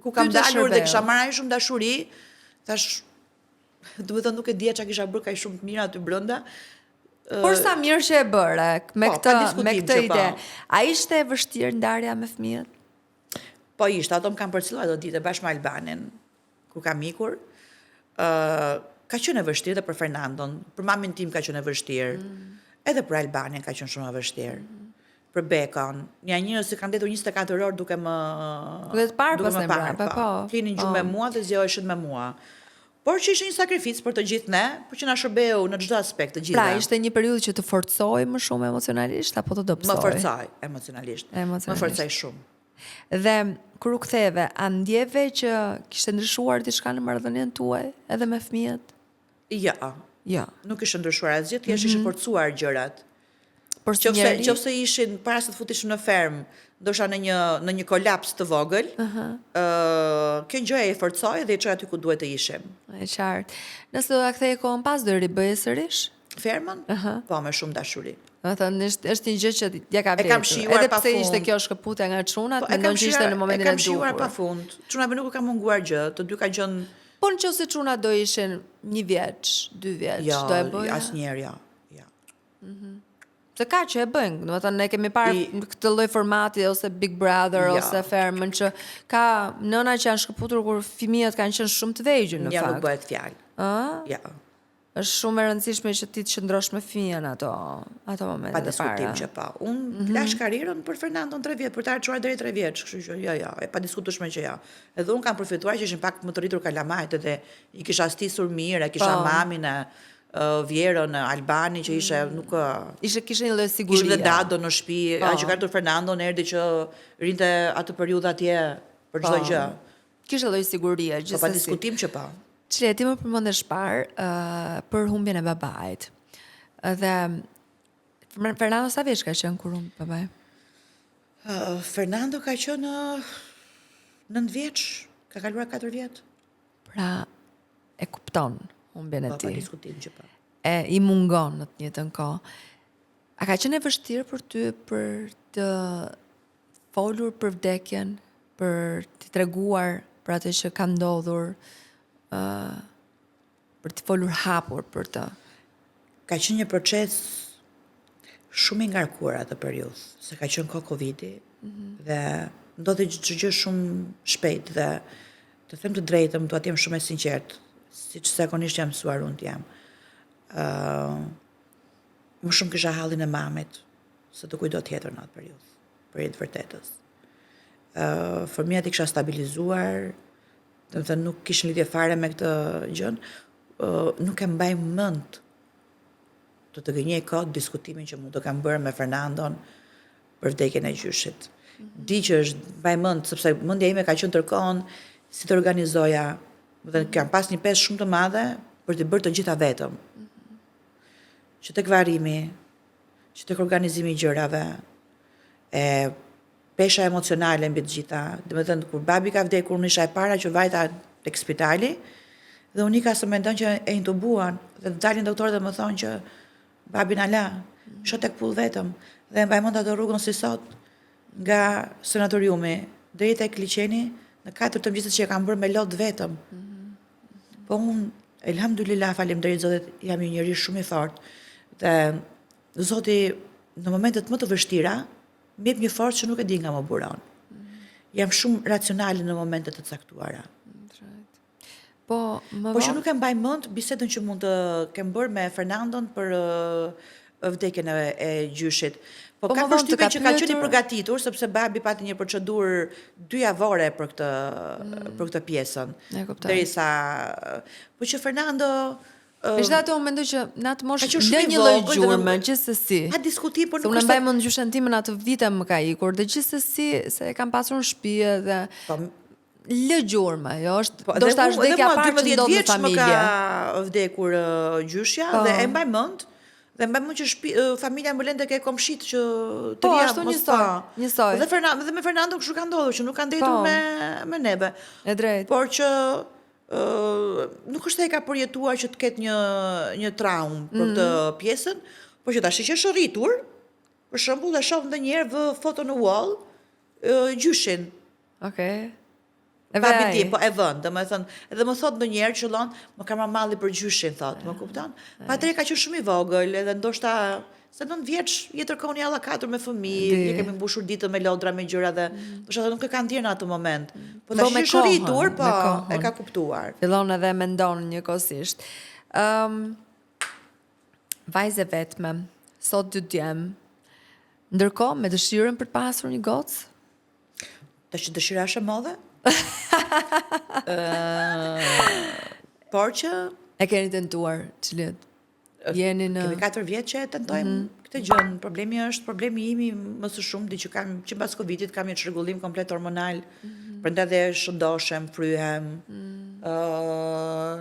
B: ku kam dalur dhe kisha marrë shumë dashuri, thash domethënë nuk e dija çka kisha bërë kaq shumë të mirë aty brenda.
A: Por sa mirë që e bëre me këtë ide. A ishte e vështirë ndarja me fëmijët?
B: Po ishte, ato më kanë përcjelluar ato ditë bashkë me Albanin, kur kam ikur. Ka qenë e vështirë dhe për Fernandon, për mamin tim ka qenë e vështirë. Edhe për Albanin ka qenë shumë e vështirë. Për Bekon, një njerëz që kanë ndetur 24 orë duke më parë, po. Flinin gjumë me mua dhe zgjoheshin me mua. Por që ishte një sakrificë për të gjithë ne, por që na shërbeu në çdo aspekt të gjitha.
A: Pra, ishte një periudhë që të forcoi më shumë emocionalisht apo të dobësoi?
B: Më forcoi emocionalisht. Më forcoi shumë.
A: Dhe kur u ktheve, a ndjeve që kishte ndryshuar diçka në marrëdhënien tuaj edhe me fëmijët?
B: Jo. Nuk kishte ndryshuar asgjë, thjesht ishin forcuar gjërat.
A: Por
B: qofse ishin para se të futeshim në ferm, ndoshta në një kolaps të vogël, kjo gjë e forcoi dhe e çoi aty ku duhet të ishim.
A: Është qartë. Nëse do ta kthej kohën pas, do e ribëje sërish?
B: Fermën? Po, me shumë dashuri.
A: Domethënë është një gjë që ja ka vlerë. Edhe pse ishte kjo shkëputja nga çunat, mendon që ishte në momentin e duhur.
B: E kam shijuar pafund. Çunave nuk ka munguar gjë, të dy kanë qenë.
A: Po nëse çunat do ishin 1 vjeç, 2 vjeç, do e bëja?
B: Asnjëherë jo.
A: Se ka që e bëjnë, domethënë ne kemi parë këtë lloj formati ose Big Brother ose Fermën që ka nëna që janë shkëputur kur fëmijët kanë qenë shumë të vegjël në fakt.
B: Ja, nuk bëhet fjalë. Ja.
A: Është shumë e rëndësishme që ti të qëndrosh me fëmijën ato momente.
B: Pa diskutim që pa. Unë lash karrierën për Fernandon 3 vjet, për të çuar deri 3 vjeç, kështu që jo, e pa diskutueshme që jo. Edhe unë kam përfituar që ishin pak më të rritur kalamajt edhe i kisha stisur mirë, kisha mamin Vjerën, Albani që ishe nuk
A: kishte një lloj sigurie.
B: Ishte Dado në shtëpi, që ka ardhur Fernando erdhi që rinte atë periudhë atje për çdo gjë.
A: Kishte lloj sigurie gjithsesi.
B: Po pa diskutim që po.
A: Çile ti më përmendesh për humbjen e babait. Dhe Fernando sa vjeç ka qenë kur humb babai?
B: Fernando ka qenë 9 vjeç, ka kaluar 4 vjet.
A: Pra e kupton humbjen e tij.
B: Po pa diskutim që po.
A: I mungon në të njëjtën kohë. A ka qenë e vështirë për ty për të folur për vdekjen, për të treguar për atë që ka ndodhur, për të folur hapur për të?
B: Ka qenë një proces shumë i ngarkuar atë periudhë, se ka qenë kohë Covidi dhe ndodhi çdo gjë shumë shpejt dhe të them të drejtën, do të jem shumë e sinqertë, siç zakonisht jam mësuar unë të jam. Më shumë kisha hallin e mamit se të kujdo tjetër në atë periudhë, për jetë vërtetës. Fëmijët i kisha stabilizuar, domethënë nuk kishin lidhje fare me këtë gjën, nuk e mbaj mend të gënjej kot diskutimin që mund të kam bërë me Fernandon për vdekjen e gjyshit. Di që është mbaj mend sepse mendja ime ka qenë tërkohën si të organizoja, dhe kam pas një pesë shumë të madhe për të bërë të gjitha vetëm. Që tek varrimi, që tek organizimi i gjërave, pesha emocionale mbi të gjitha. Domethënë kur babi ka vdekur, unë isha e para që vajta tek spitali dhe unë ka se mendon që e intubuan dhe dalin doktorët dhe më thonë që babin ala, isha tek pull vetëm dhe mbaj mend atë rrugën si sot nga sanatoriumi deri tek liçeni në 4 të mëngjesit që e kam bërë me lot vetëm. Po unë, elhamdulillah, faleminderit Zotit, jam një njerëz shumë i fortë Dhe Zoti në momentet më të vështira më jep një forcë që nuk e di nga më buron. Jam shumë racionale në momentet të caktuara.
A: Po, më
B: Po që
A: vonë,
B: nuk e mbaj mend bisedën që mund të kem bërë me Fernandon për vdekjen e gjyshit. Po
A: Po,
B: kam
A: më vonë të
B: përshtypjen
A: ka
B: që ka qenë i
A: pyetur-
B: përgatitur sepse babi pati një procedurë 2 javore për këtë pjesën.
A: E kuptoj.
B: Derisa po që Fernando
A: megjithatë unë mendoj që në atë
B: ka
A: moshë
B: qenë
A: lë
B: shumë i
A: një lloj
B: vogël dhe
A: gjurmë, gjithsesi.
B: pa diskutim, por
A: Se
B: nuk
A: unë
B: është
A: mbaj mend gjyshen time në atë vite më ka ikur, dhe gjithsesi se e kam pasur në shtëpi dhe
B: po,
A: lë gjurmë, jo, është
B: Po,
A: ndoshta
B: dhe
A: është vdekja
B: mua
A: parë që
B: 12
A: ndodh në
B: vjeç më
A: familje.
B: ka vdekur gjyshja
A: Po.
B: dhe e mbaj mend. Dhe mbaj mend që familja më lënë ke komshit që të
A: Po,
B: ria
A: ashtu
B: mos
A: njësoj,
B: pa.
A: njësoj.
B: Dhe me Fernando kështu ka ndodhur që nuk kanë ndetur
A: Po.
B: me neve.
A: E drejtë.
B: Por që nuk është se e ka përjetuar që të ketë një traumë për këtë pjesën, por që tash që është rritur, për shembull e shoh ndonjëherë vë foto në wall gjyshin.
A: Okej. E
B: Babi
A: vej.
B: tim, po e vën, domethënë, edhe më thot ndonjëherë qëllon, më ka marrë malli për gjyshin, thot, më kupton? Patri ka qenë shumë i vogël, edhe ndoshta se 9 vjeç jetërkoni alla katër me fëmijë,
A: Di.
B: ne kemi mbushur ditën me lodra me gjëra dhe ndoshta nuk e kanë ndjerë në atë moment. Po
A: Po,
B: tash
A: me
B: që është rritur,
A: kohën,
B: po
A: me kohën.
B: e ka kuptuar.
A: Fillon edhe mendon njëkohësisht. Vajze vetme, sot 2 djem, ndërkohë me dëshirën për të pasur një gocë?
B: Tash që dëshira është e madhe? Por që
A: E keni tentuar, çliet? Jeni në
B: kemi 4 vjet që e tentojmë këtë gjë. Problemi imi më së shumti që kam që pas Covidit kam një çrregullim komplet hormonal. Prandaj dhe shëndoshem, fryhem.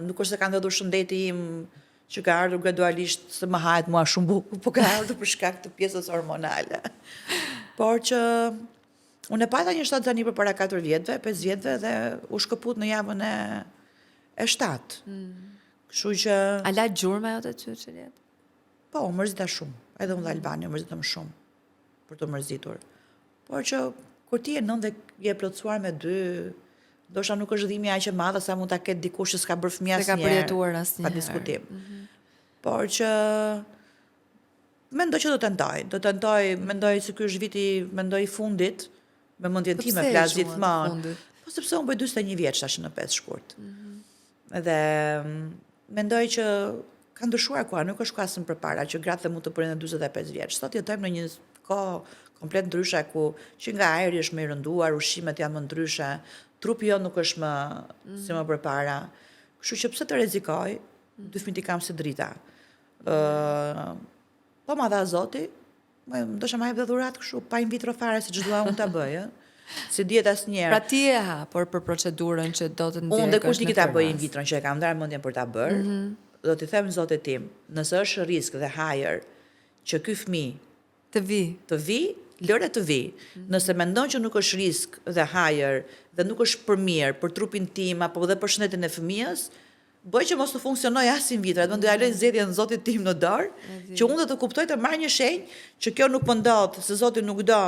B: Nuk është se ka ndodhur shëndeti im që ka ardhur gradualisht se më hahet mua shumë bukë, po ka ardhur për shkak të pjesës hormonale. Por që unë e pata një shtatzani për para 4 vjetëve, 5 vjetëve dhe u shkëput në javën e 7. Kështu që
A: A la gjurmë ajo të ty, çliet?
B: po, u mërzita shumë. Edhe unë dhe Albania u mërzitëm shumë për të mërzitur. Por që kur ti je nën dhe je plotësuar me 2, ndoshta nuk është dhimbja aq e madhe sa mund ta ketë dikush që s'ka bërë fëmijë
A: Se ka
B: asnjëherë.
A: përjetuar asnjëherë.
B: Pa diskutim. Por që mendoj që do tentoj, mendoj se ky është viti, mendoj i fundit, me mendjen
A: Po
B: time
A: pse e
B: flas
A: quhen të
B: gjithmonë.
A: fundit?
B: Po sepse unë bëj 41 vjeç tash në 5 shkurt. Dhe mendoj që ka ndryshuar koha, nuk është kasëm përpara që gratë mund të përrinë 45 vjeç. Sot jetojmë në një kohë komplet ndryshe ku që nga ajri është më i rënduar, ushqimet janë më ndryshe, trupi jo nuk është më si më përpara. Kështu që pse të rrezikoj, 2 fëmijë i kam si drita. Po ma dha Zoti, ndoshta ma jep dhe dhurat kështu pa in vitro fare siç dua unë ta bëj, ë. Si diet asnjëherë.
A: Pra ti e ha, por për procedurën që do të ndjekësh.
B: Unë dhe kur ti ta bëj in
A: vitro.
B: vitron që e kam ndarë mendjen për ta bërë, do t'i them Zotit tim, nëse është risk dhe hajër që ky fëmijë
A: Të vi.
B: të vi, lëre të vi. Nëse mendon që nuk është risk dhe hajër dhe nuk është për mirë, për trupin tim apo dhe për shëndetin e fëmijës, bëj që mos të funksionoj as in vitro, do ja lëj zgjedhjen Zotit tim në dorë, që unë do të kuptoj të marr një shenjë që kjo nuk po ndodh, se Zoti nuk do.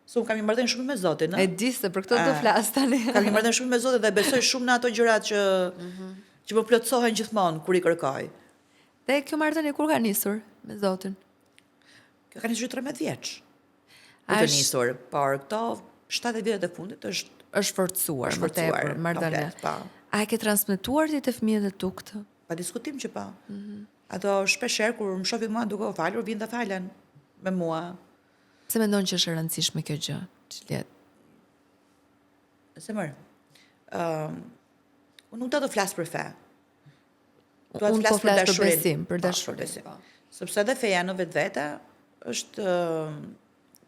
B: Se unë kam një marrëdhënie shumë me Zotin,
A: E di se për këtë do flas tani.
B: Kam një marrëdhënie shumë me Zotin dhe besoj shumë në ato gjërat që më plotësohen gjithmonë kur i kërkoj.
A: Dhe kjo marrëdhënie kur ka nisur me Zotin?
B: Kjo ka nisur 13 vjeç. Për të nisur, por këto 7 vjetet e fundit
A: është forcuar më tepër marrëdhënia.
B: komplet, po.
A: A e ke transmetuar ti te fëmijët e tu këtë?
B: Pa diskutim që po. Ato shpeshherë kur më shohin mua duke u falur, vinë dhe falen me mua.
A: Se mendon që është e rëndësishme kjo gjë? Çliet.
B: Se mërë, unë nuk do të flas për fe.
A: Unë po flas për besim, për dashuri.
B: Sepse edhe feja në vetvete është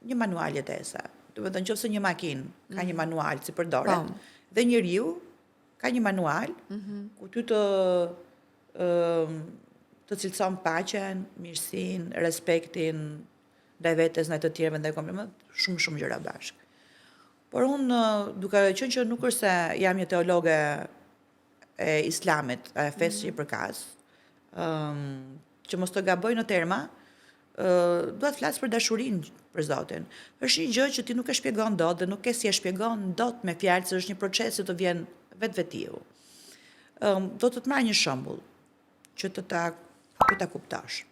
B: një manual jetese. Do të thënë nëse një makinë ka një manual si përdoret, dhe njeriu ka një manual ku ty të cilëson paqen, mirësinë, respektin ndaj vetes, ndaj të tjerëve, ndaj kombinimit, shumë gjëra bashkë. Por unë, duke qenë që nuk është se jam një teologe e islamit, e fesë që i përkas, që mos të gaboj në terma, duhet të flas për dashurinë për Zotin. Është një gjë që ti nuk e shpjegon dot dhe nuk e si e shpjegon dot me fjalë, se është një proces që të vjen vetvetiu. Do të të marr një shembull që të ta kuptosh.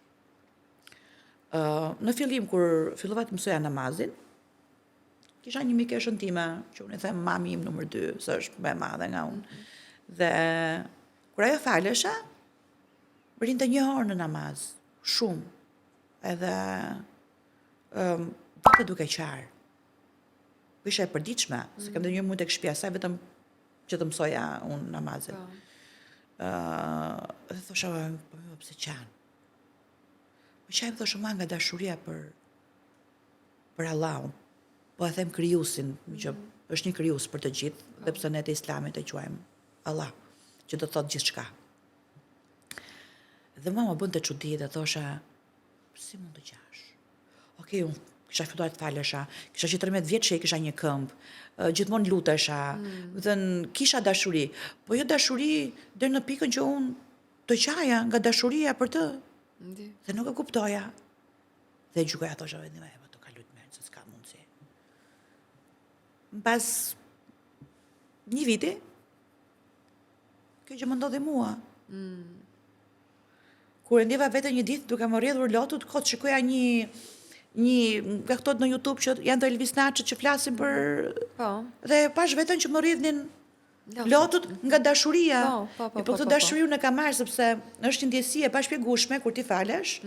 B: Në fillim, kur fillova të mësoja namazin, kisha një mikeshën time, që unë i them mami im numër 2, së është më e madhe nga unë. Dhe kur ajo falesha, rinte 1 orë në namaz, shumë. Edhe bate duke qarë. Isha e përditshme, se kam dhe një mund të këshpia, sa vetëm që të mësoja unë namazin. Dhe thosha, po më pëse qanë. Po qajmë thosha ma nga dashuria për Allahun. Po e them krijusin, që është një krijus për të gjithë, dhe pse ne të islamit e quajmë Allah, që do të thotë gjithçka. Dhe më bën të çudi dhe thosha, si mund të qash? Okej, unë kisha filluar të falesha, kisha që 13 vjeç që kisha një këmbë, gjithmonë lutesha, dhe kisha dashuri, po jo dashuri deri në pikën që unë të qaja nga dashuria për të, dhe nuk e kuptoja. Dhe gjykoja thosha vetëm të ka lut mirë, se s'ka mundësi. Mbas një viti, kjo që më ndodhi mua. Kur e ndjeva vete një ditë duke më rrjedhur lotut, kot shikoja një nga këto në YouTube që janë të Elvis Naçët që flasin për dhe pash veten që më rrjedhin lotut nga dashuria. Po këtë dashuri unë e kam marrë sepse është një ndjesi e pashpjegueshme kur ti falesh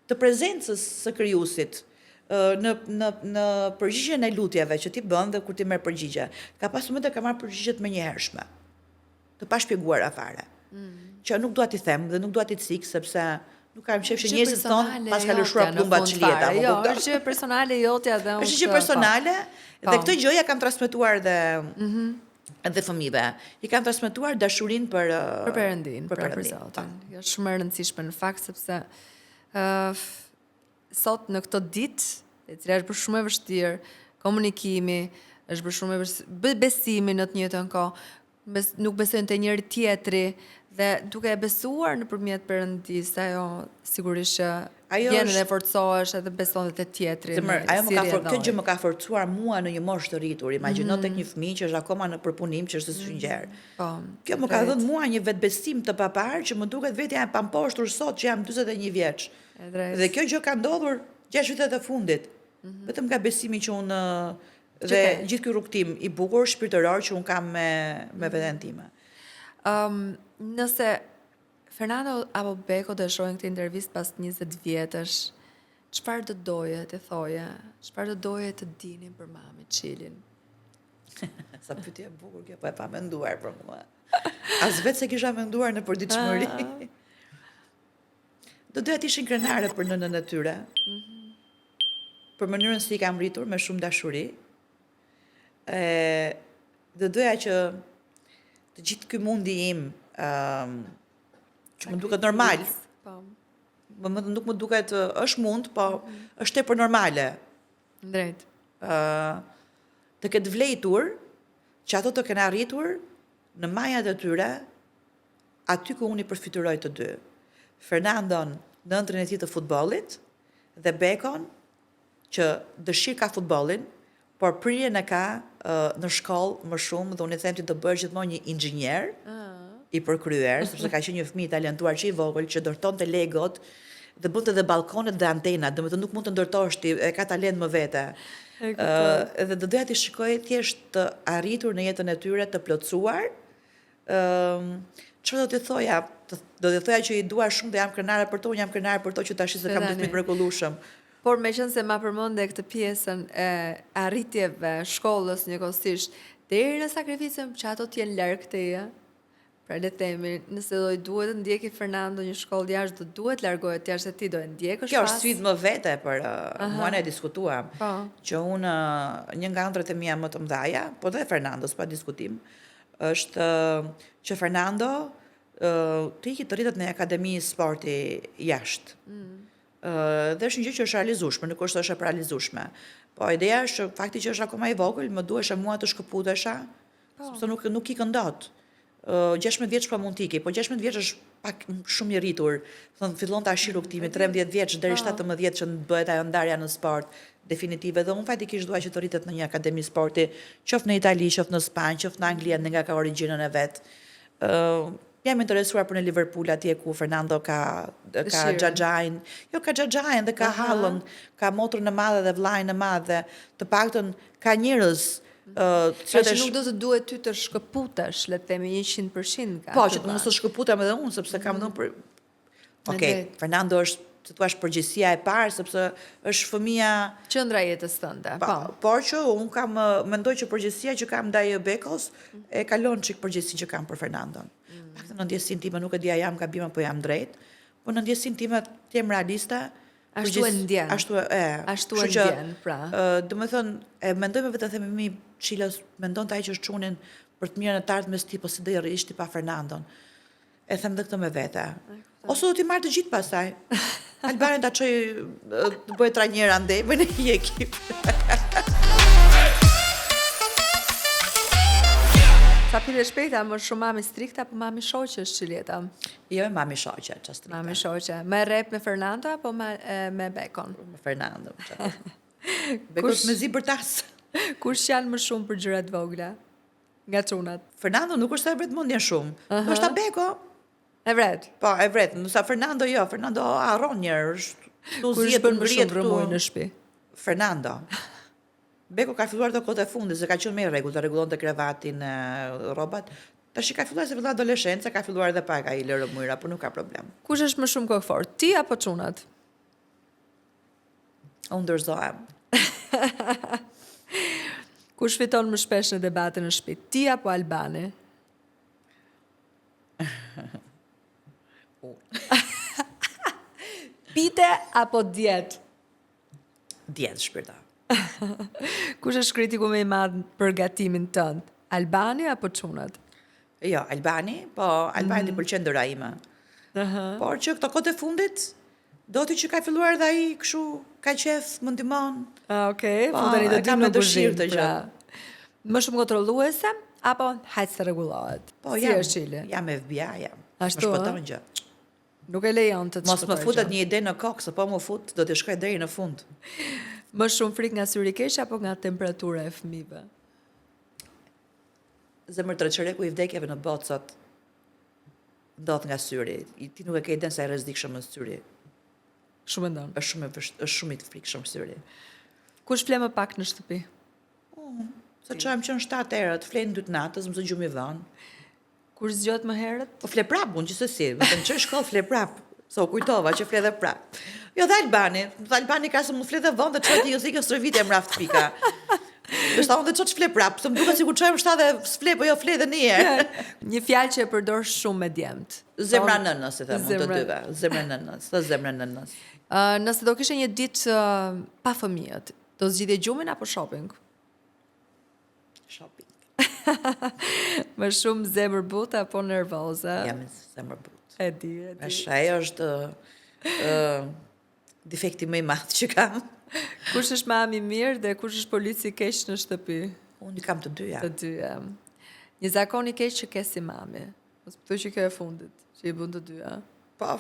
B: të prezencës së krijuesit në përgjigjen e lutjeve që ti bën dhe kur ti merr përgjigje. Ka pasur momente kam marrë përgjigje të menjëhershme, të pashpjeguara fare. Që nuk dua t'i them dhe nuk dua t'i cik sepse nuk kam qef që njerëzit thonë pas ka lëshuar plumba çlieta.
A: Jo, është gjë personale jotja dhe unë.
B: Është gjë personale dhe këtë gjë ja kam transmetuar dhe fëmijëve. I kam transmetuar dashurinë për
A: Perëndin, për Zotin. Është shumë e rëndësishme në fakt sepse sot në këtë ditë, e cila është bërë shumë e vështirë, komunikimi është bërë shumë e vështirë, besimi në të njëjtën kohë, nuk besojnë të njëri tjetri, dhe duke e besuar nëpërmjet Perëndis, ajo sigurisht që vjen dhe forcohesh edhe beson edhe te tjetri.
B: Kjo gjë më ka forcuar mua në një moshë të rritur. Imagjino tek një fëmijë që është akoma në përpunim, që është shëngjer. Kjo më ka dhënë mua një vetbesim të paparë që më duket vetja e pamposhtur sot që jam 41 vjeç. Dhe kjo gjë ka ndodhur 6 vitet e fundit. Vetëm nga besimi që unë dhe gjithë ky rrugtim i bukur shpirtëror që unë kam me veten time.
A: Nëse Fernando apo Beko të shohin këtë intervistë pas 20 vjetësh, çfarë do doje të thoje? Çfarë do doje të dini për Mami Çilin?
B: Sa pyetje e bukur kjo, po e pa menduar për mua. As vetë se kisha menduar në përditshmëri. Do doja të ishin krenare për nënën e tyre. Për mënyrën si i kam rritur me shumë dashuri. Do doja që të gjithë ky mundi im që më duket normal. Nuk më duket është mund, po është tepër normale.
A: Drejt.
B: Të ketë vlejtur që ato të kenë arritur në majat e tyre aty ku unë i përfityroj të dy. Fernandon në ëndrën e tij të futbollit dhe Bekon që dëshirë ka futbollin, por prirjen e ka në shkollë më shumë dhe unë i them ti të bësh gjithmonë një inxhinier i përkryer, sepse ka qenë një fëmijë talentuar që i vogël që ndërtonte legot dhe bënte edhe balkonet dhe antenat, domethënë nuk mund të ndërtosh ti, e ka talent më vete. Dhe do doja të shikoj thjesht të arritur në jetën e tyre të plotësuar. Çfarë do t'i thoja? Do t'i thoja që i dua shumë dhe jam krenare për to, unë jam krenare për to që tash se kam dy fëmijë mrekullueshëm.
A: Por meqense ma përmende këtë pjesën e arritjeve, shkollës njëkohësisht, deri në sakrificën që ato t'jenë larg teje. Pra le të themi, nëse duhet të ndjeki Fernando një shkollë jashtë, do duhet largohet jashtë se ti do e ndjekësh pas.
B: Kjo është sfidë më vete për mua ne diskutuam. Që unë një nga ëndrat e mia më të mëdhaja, po dhe Fernandos pa diskutim, është që Fernando të rritet në akademi sporti jashtë. Dhe është një gjë që është realizueshme, nuk është e realizueshme. Po ideja është fakti që është akoma i vogël, më duhesha mua të shkëputesha, sepse nuk ikën dot. 16 vjeç pa mund tiki, po 16 vjeç është pak shumë i rritur. Fillon ta shi rrugtimin 13 vjeç deri 17 që bëhet ajo ndarja në sport definitive dhe unë faktikisht dua që të rritet në një akademi sporti, qoftë në Itali, qoftë në Spanjë, qoftë në Angli, nga ka origjinën e vet. Jam interesuar për në Liverpool atje ku Fernando ka
A: Dëshirën.
B: Xhaxhain, jo ka Xhaxhain dhe ka Hallën, ka motrën e madhe dhe vllajën e madh dhe të paktën ka njerëz
A: Pra që nuk do të duhet ty të shkëputesh, le të themi 100% nga
B: po,
A: ky
B: që të
A: vend.
B: mos të shkëputem edhe unë, sepse kam dhënë për... Okej,
A: drejtë.
B: Fernando është, të thua, përgjegjësia e parë, sepse është fëmia...
A: Qëndra e jetës tënde, po.
B: Por që unë mendoj që përgjegjësia që kam ndaj Bekos e kalon çik përgjegjësinë që kam për Fernandon. Pak në ndjesinë time, nuk e dia jam gabim apo jam drejt, por në ndjesinë time të jem realiste.
A: Ashtu e ndjen.
B: Ashtu
A: e ndjen, pra.
B: Do të thënë, e mendoj me vetë themi mi Çilas mendonte ai që është çunin për të mirën e të ardhmes ti, po si do i rrish ti pa Fernandon. E them dhe këtë me vete. Ose do t'i marrë të gjithë pastaj. Albani ta çoj të bëhet trajner andej, bëjnë një ekip.
A: Sa pile shpejta, më shumë mami strikta, apo mami shoqe është Çileta?
B: Jo, e mami shoqe, që strikta.
A: Mami shoqe. Me rep me Fernando apo me Bekon?
B: Me Fernando. Bekos me zi bërtas.
A: Kush janë më shumë për gjërat vogla? Nga çunat.
B: Fernando nuk është e vret mendjen shumë. Është ta Beko.
A: E vret.
B: Po, e vret. Nësa Fernando jo, Fernando harron njerë, është tu
A: Kush
B: zjet
A: bën më
B: ngrihet
A: shumë rëmuj në shtëpi?
B: Fernando. Beko ka filluar të kohët e fundit, se ka qenë me rregull, të rregullon të krevatin, rrobat. Tash ka filluar se filluar adoleshenca, ka filluar edhe pak ai lë rëmujra, por nuk ka problem.
A: Kush është më shumë kokëfort, ti apo çunat?
B: Unë ndërzohem.
A: Kush fiton më shpesh në debate në shtëpi, ti apo Albani? Pite apo dietë?
B: Djetë shpirta.
A: Kush është kritiku më i madh për gatimin tënd? Albani apo çunat?
B: Jo, Albani, po Albani i pëlqen dëra ime. Por që këto kohët e fundit, do të që ka filluar dhe ai kështu ka qef, më ndihmon.
A: Okej,
B: Po,
A: fundeni të
B: kam
A: dy
B: në
A: në
B: dëshirë
A: kuzhinë,
B: të gjë.
A: pra. Më shumë kontrolluese apo hajtë se rregullohet?
B: Po,
A: Si
B: jam,
A: është Çile?
B: jam FBI, jam.
A: Ashtu,
B: Më shpëton gjë.
A: Nuk e lejon të
B: Mos më
A: shpëtoj
B: futet
A: gjë.
B: një ide në kokë, se po më fut, do të shkoj deri në fund.
A: Më shumë frik nga syri keq apo nga temperatura e fëmijëve?
B: Zemër treqereku i vdekjeve në botë sot ndodh nga syri. Ti nuk e ke iden sa e rrezikshëm është syri.
A: Shumë ndonë.
B: Është shumë i të frikshëm syri.
A: Kush fle më pak në shtëpi?
B: Se çojmë qenë 7 herë, të flen 2 natës, më zë gjumi dhënë.
A: Kush zgjohet më herët?
B: Po fle prap, unë gjithsesi, më të çoj shkollë fle prap. So kujtova që fle dhe prap. Jo dhe Albani, ka se më fle dhe vonë dhe çoj ti ose së vite mraft pika. Do të thonë çoj fle prap, se më duket sikur çojmë 7 dhe s'fle, po jo fle edhe një herë.
A: Një fjalë që e përdor shumë me djemtë.
B: Zemra nënës, e them unë të
A: Zemra-
B: dyve. Zemra nënës, të zemra nënës.
A: Nëse do kishe një ditë pa fëmijët, do zgjidhje gjumin apo shopping?
B: Shopping.
A: Më shumë zemër butë apo nervoze?
B: Jam me zemër butë.
A: E di.
B: Ajo është defekti më i madh që kam.
A: Kush është mami mirë dhe kush është polici keq në shtëpi?
B: Unë i kam të dyja.
A: Të dyja. Një zakon i keq që ke si mami. Mos më thuaj që kjo e fundit, që i bën të dyja.
B: Po,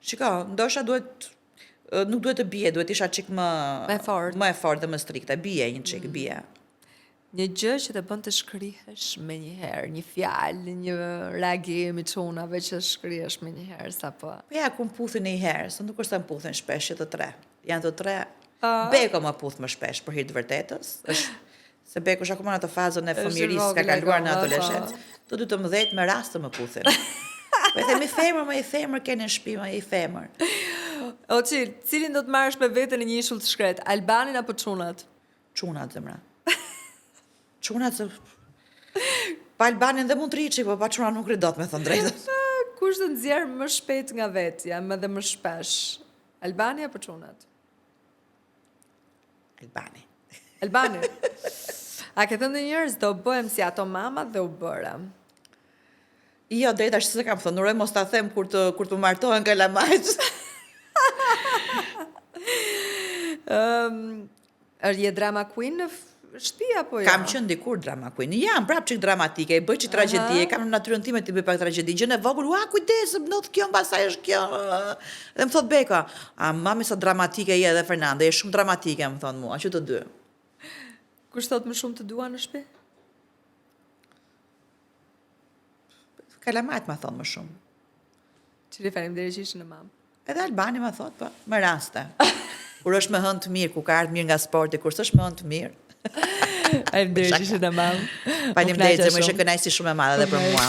B: shiko, ndoshta nuk duhet të bie, duhet isha çik më
A: Me fort.
B: Më e fortë dhe më strikte. Bie një çik, bie.
A: Një gjë që të bën të shkrihesh me një herë, një fjalë, një reagim i çunave që shkrihesh me një herë sapo.
B: Po ja, ku më puthin një herë, se nuk është se më puthin shpesh, që të tre. Janë të tre. Beko më puth më shpesh, për hir të vërtetës. Se Beko është akoma në atë fazën e fëmijërisë, ka kaluar në adoleshencë. Të 12 me rast më puthin. Po e themi femër, më i femër keni në shtëpi, më i femër.
A: O cilin do të marrësh me veten në një ishull të shkret? Albanin apo çunat?
B: Çunat zemra. Çunat se pa Albanin dhe mund të riçi, po pa çunat nuk ridot me thënë drejtën.
A: Kush do nxjerr më shpejt nga vetja, më dhe më shpesh? Albani apo çunat?
B: Albani.
A: Albani. A ke thënë njerëz do bëhem si ato mamat dhe u bëra.
B: Jo, drejt ashtu se kam thënë, uroj mos ta them kur të martohen kalamajt.
A: Je drama queen në shtëpi apo jo?
B: Kam qenë dikur drama queen. Jam prap çik dramatike, bëj çik tragjedi, kam në natyrën time të bëj pak tragjedi. Gjën e vogël, ua kujdes, not kjo mbasaj është kjo. Dhe më thot Beka, a mami sa dramatike je edhe Fernanda, je shumë dramatike, më thon mua, që të dy.
A: Kush thot më shumë të dua në shtëpi?
B: Kalamat ma thonë më shumë.
A: Qëri faleminderit që ishte në mam.
B: Edhe Albani ma thotë, po, më raste. Kur është me hënë të mirë, ku ka ardhur mirë nga sporti, kur s'është me hënë të mirë.
A: Faleminderit që ishte në mam.
B: Faleminderit, se më ishte kënaqësi shumë e madhe edhe për mua.